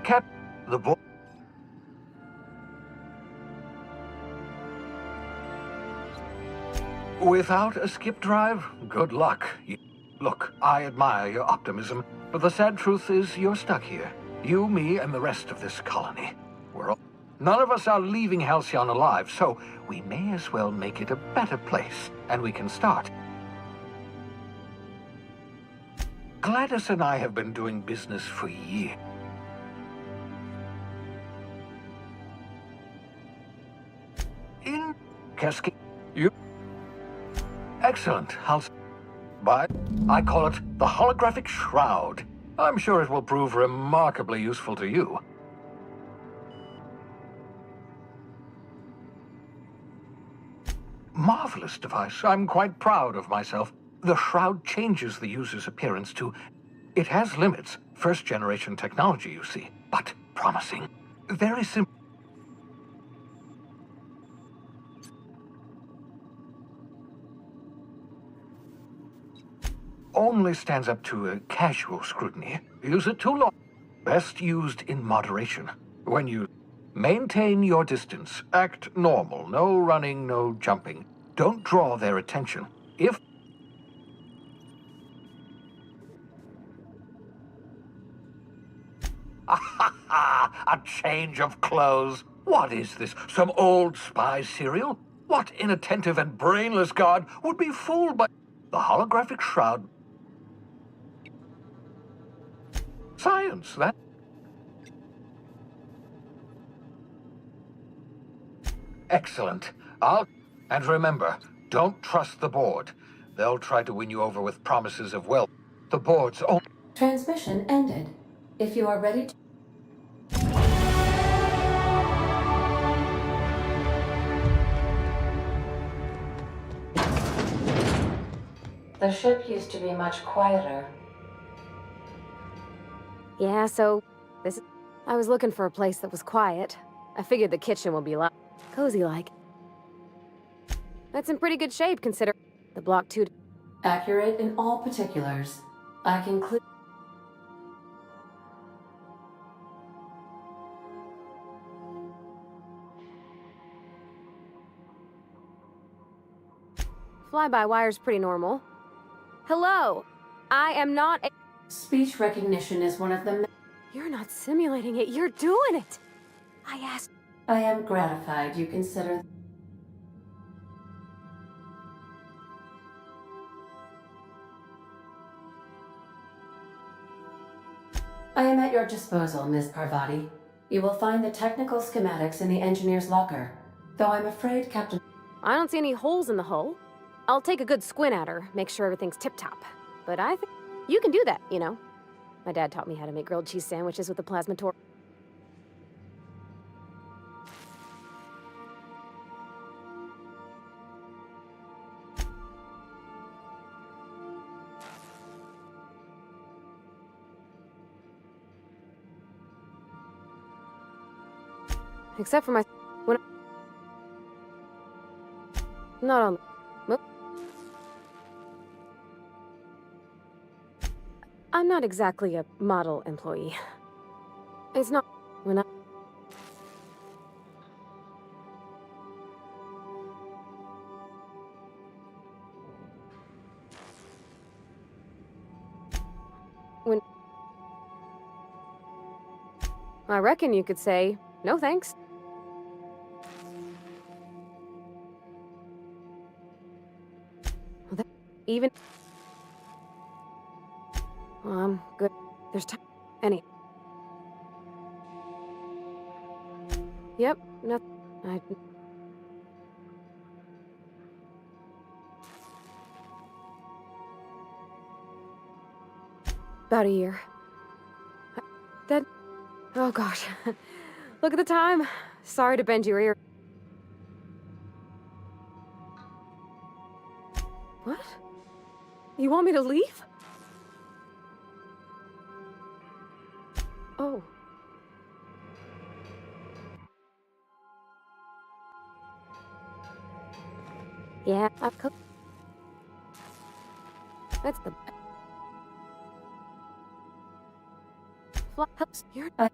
Cap, the board. Without a skip drive, good luck. Look, I admire your optimism, but the sad truth is you're stuck here. You, me, and the rest of this colony. None of us are leaving Halcyon alive, so we may as well make it a better place, and we can start. Gladys and I have been doing business for years. In Cascade, you... Excellent, but I call it the holographic shroud. I'm sure it will prove remarkably useful to you. Marvelous device. I'm quite proud of myself. The shroud changes the user's appearance to... It has limits. First-generation technology, you see, but promising. Very simple. Only stands up to a casual scrutiny. Use it too long. Best used in moderation. When you maintain your distance, act normal. No running, no jumping. Don't draw their attention. If a change of clothes. What is this? Some old spy serial? What inattentive and brainless guard would be fooled by the holographic shroud? Science, that... Excellent. And remember, don't trust the board. They'll try to win you over with promises of wealth. The board's own... Transmission ended. If you are ready to... The ship used to be much quieter. Yeah, so I was looking for a place that was quiet. I figured the kitchen would be a lot cozy-like. That's in pretty good shape, considering the Block 2... Accurate in all particulars. I conclude... Fly-by-wire's pretty normal. Hello! I am not a... Speech recognition is one of the... You're not simulating it, you're doing it! I asked... I am gratified you consider... I am at your disposal, Ms. Parvati. You will find the technical schematics in the engineer's locker. Though I'm afraid Captain... I don't see any holes in the hull. I'll take a good squint at her, make sure everything's tip-top. But I think you can do that, you know. My dad taught me how to make grilled cheese sandwiches with a plasma torch. Except for my... when not on... Nope. I'm not exactly a model employee. It's not... when I... when... I reckon you could say, no thanks. Even... Well, I'm good. There's time. Any... Yep, no, about a year. That... Oh gosh. Look at the time. Sorry to bend your ear. What? You want me to leave? Oh. Yeah, I've cooked. That's the... Helps. You're... What?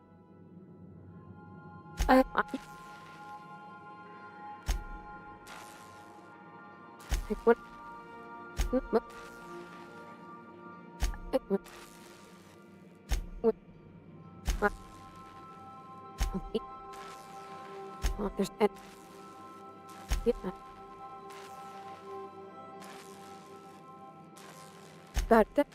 There's... Yeah. But that...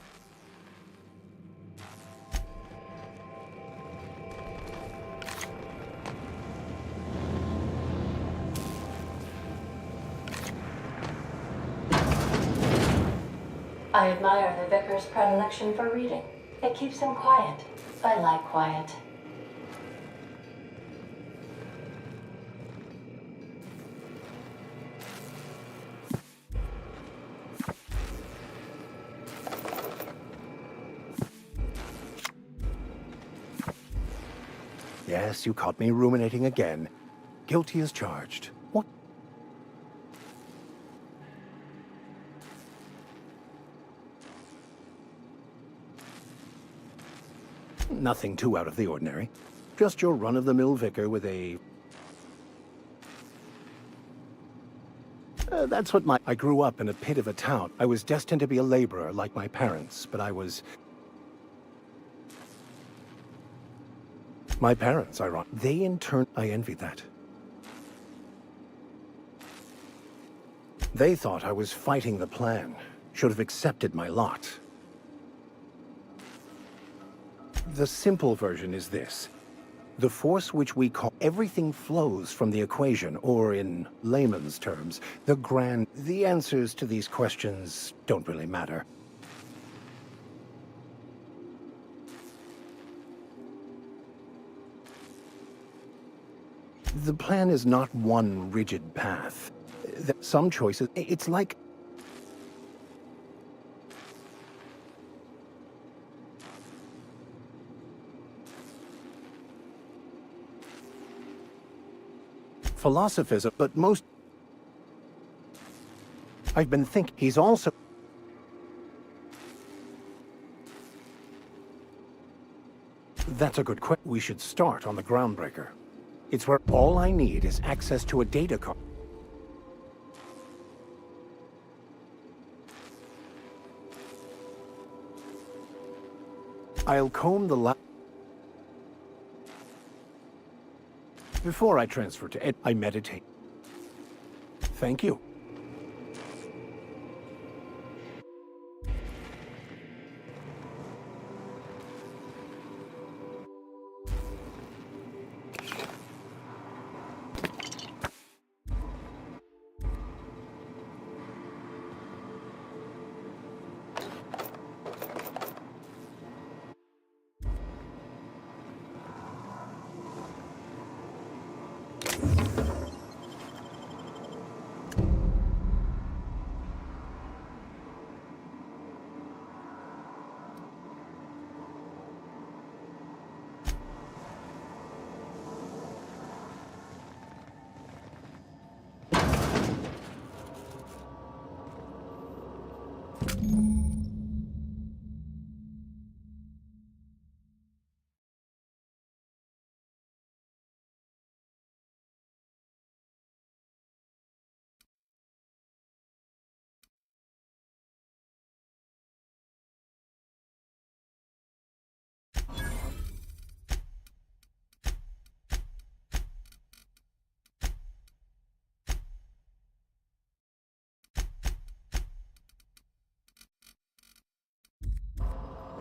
I admire the vicar's predilection for reading. It keeps him quiet. I like quiet. Yes, you caught me ruminating again. Guilty as charged. What? Nothing too out of the ordinary. Just your run-of-the-mill vicar with a... that's what I grew up in a pit of a town. I was destined to be a laborer like my parents, but I was... My parents, they in turn... I envied that. They thought I was fighting the plan. Should have accepted my lot. The simple version is this. The force which we call everything flows from the equation, or in layman's terms, the answers to these questions don't really matter. The plan is not one rigid path. Some choices, it's like... philosophism, but most... I've been thinking he's also... That's a good question. We should start on the groundbreaker. It's where all I need is access to a data card. I'll comb the Before I transfer to Ed, I meditate. Thank you.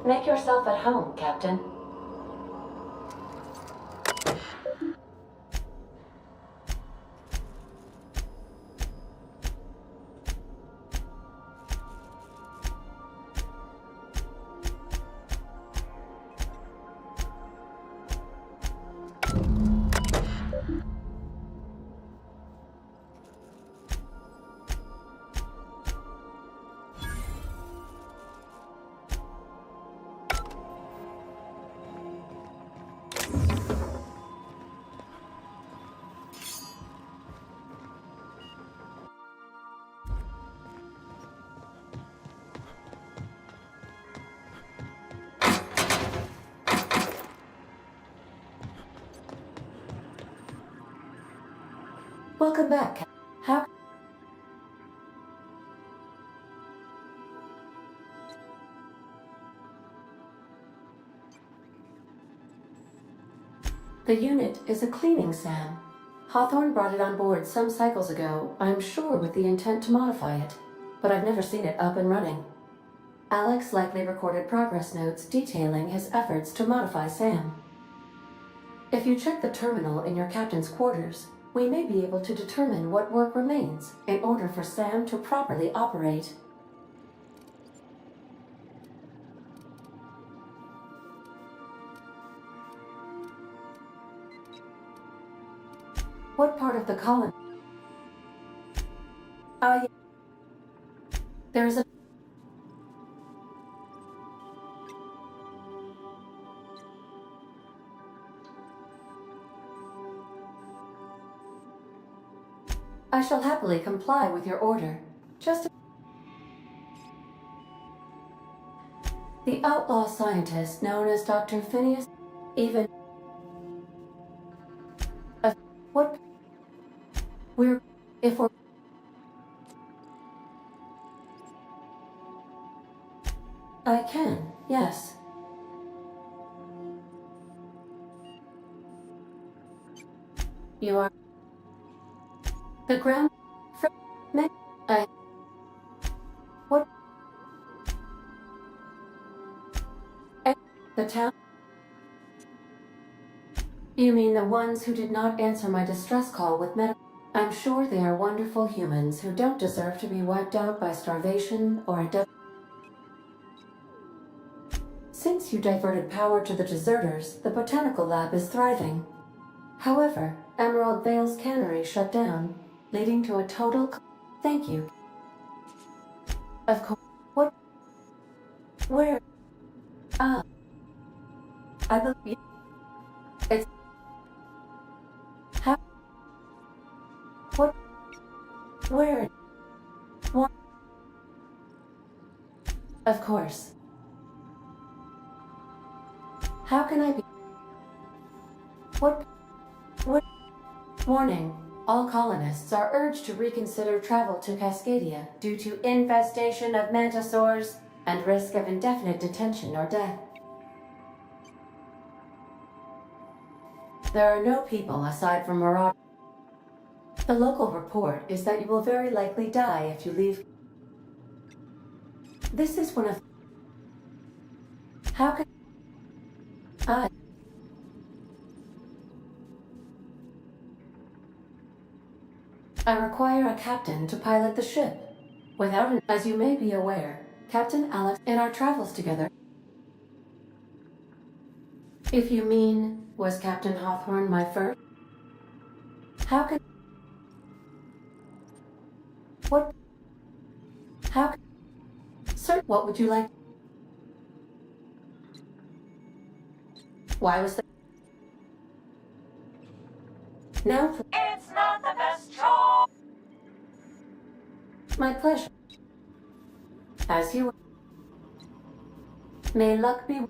Make yourself at home, Captain. Welcome back. How? The unit is a cleaning SAM. Hawthorne brought it on board some cycles ago, I'm sure with the intent to modify it, but I've never seen it up and running. Alex likely recorded progress notes detailing his efforts to modify SAM. If you check the terminal in your captain's quarters, we may be able to determine what work remains in order for SAM to properly operate. What part of the colony? There's a... I shall happily comply with your order. Just... The outlaw scientist known as Dr. Phineas... Even... What... We're... If we're... I can, yes. You are... The ground... What? The town? You mean the ones who did not answer my distress call with medical... I'm sure they are wonderful humans who don't deserve to be wiped out by starvation or a death. Since you diverted power to the deserters, the botanical lab is thriving. However, Emerald Vale's cannery shut down, leading to a total... Thank you. Of course. What? Where? I believe... It's... How? What? Where? What? Of course. How can I be... What? What? Warning. All colonists are urged to reconsider travel to Cascadia due to infestation of mantisaurs and risk of indefinite detention or death. There are no people aside from marauders. The local report is that you will very likely die if you leave. This is one of... How can... I require a captain to pilot the ship. Without an... As you may be aware, Captain Alex in our travels together... If you mean, was Captain Hawthorne my first? How can... What? How can... Sir, what would you like? Why was that? Now... It's not the best job. My pleasure. As you... May luck be...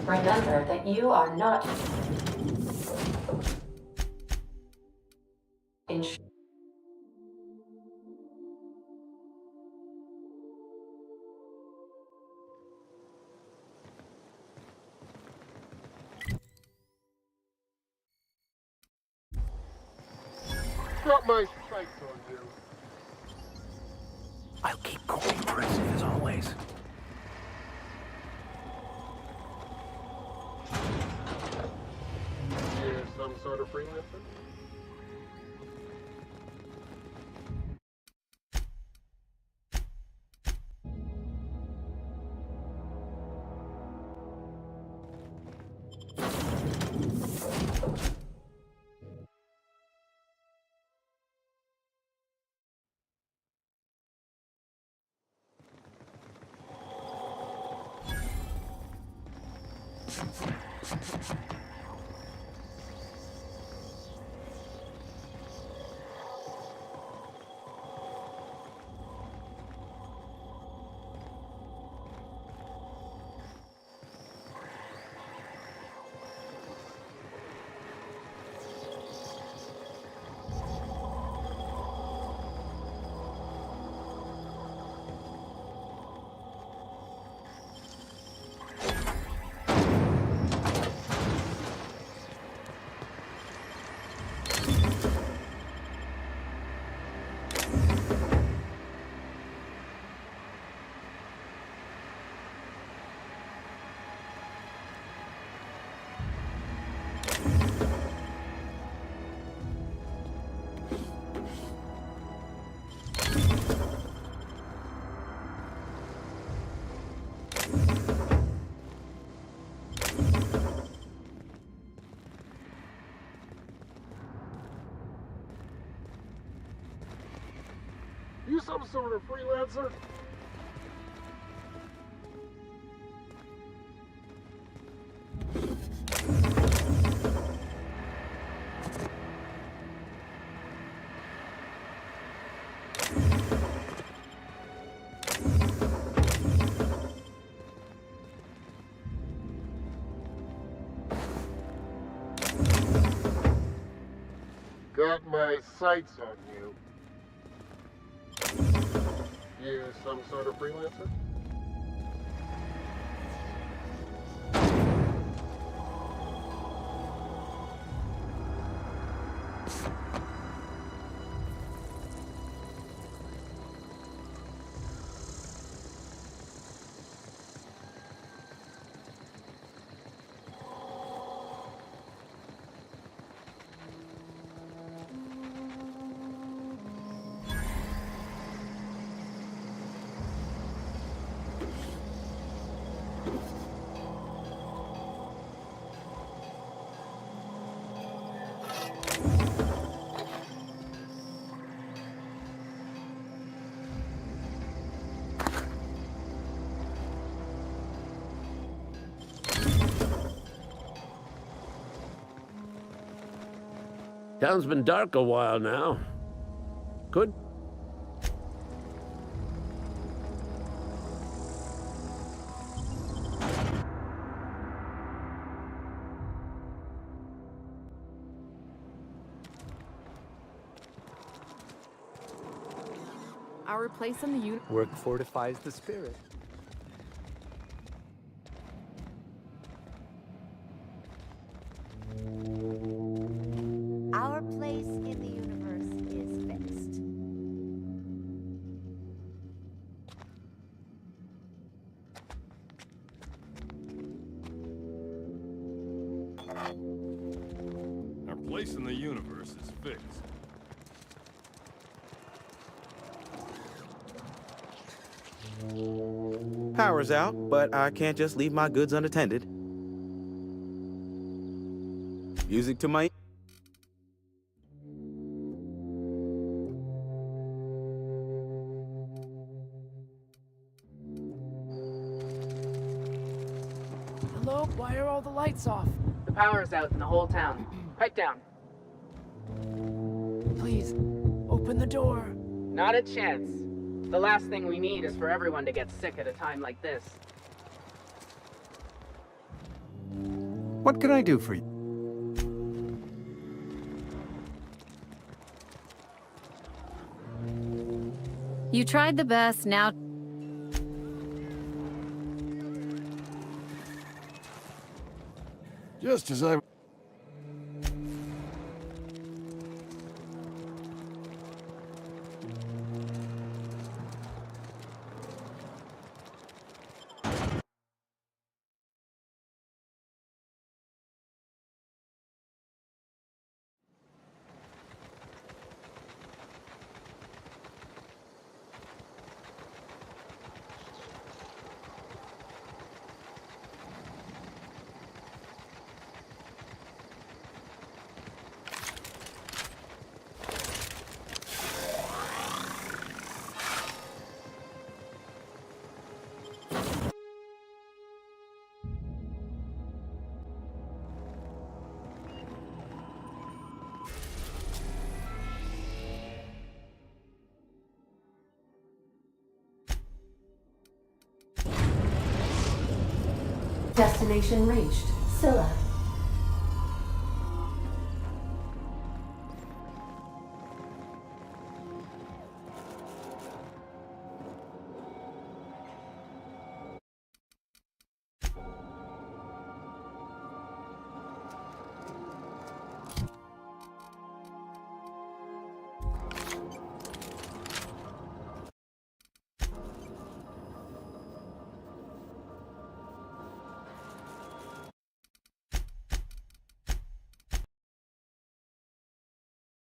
Remember that you are not in. Got my sights on you. I'll keep cool and impressive as always. You're some sort of freelancer? You some sort of freelancer? Got my sights on you. You some sort of freelancer? Town's been dark a while now. Good. Our place in the universe. Work fortifies the spirit. Our place in the universe is fixed. Our place in the universe is fixed. Power's out, but I can't just leave my goods unattended. Music to my... Hello? Why are all the lights off? The power's out in the whole town. Pipe down. Please, open the door. Not a chance. The last thing we need is for everyone to get sick at a time like this. What can I do for you? You tried the best, now... Just as I... Destination reached. Scylla.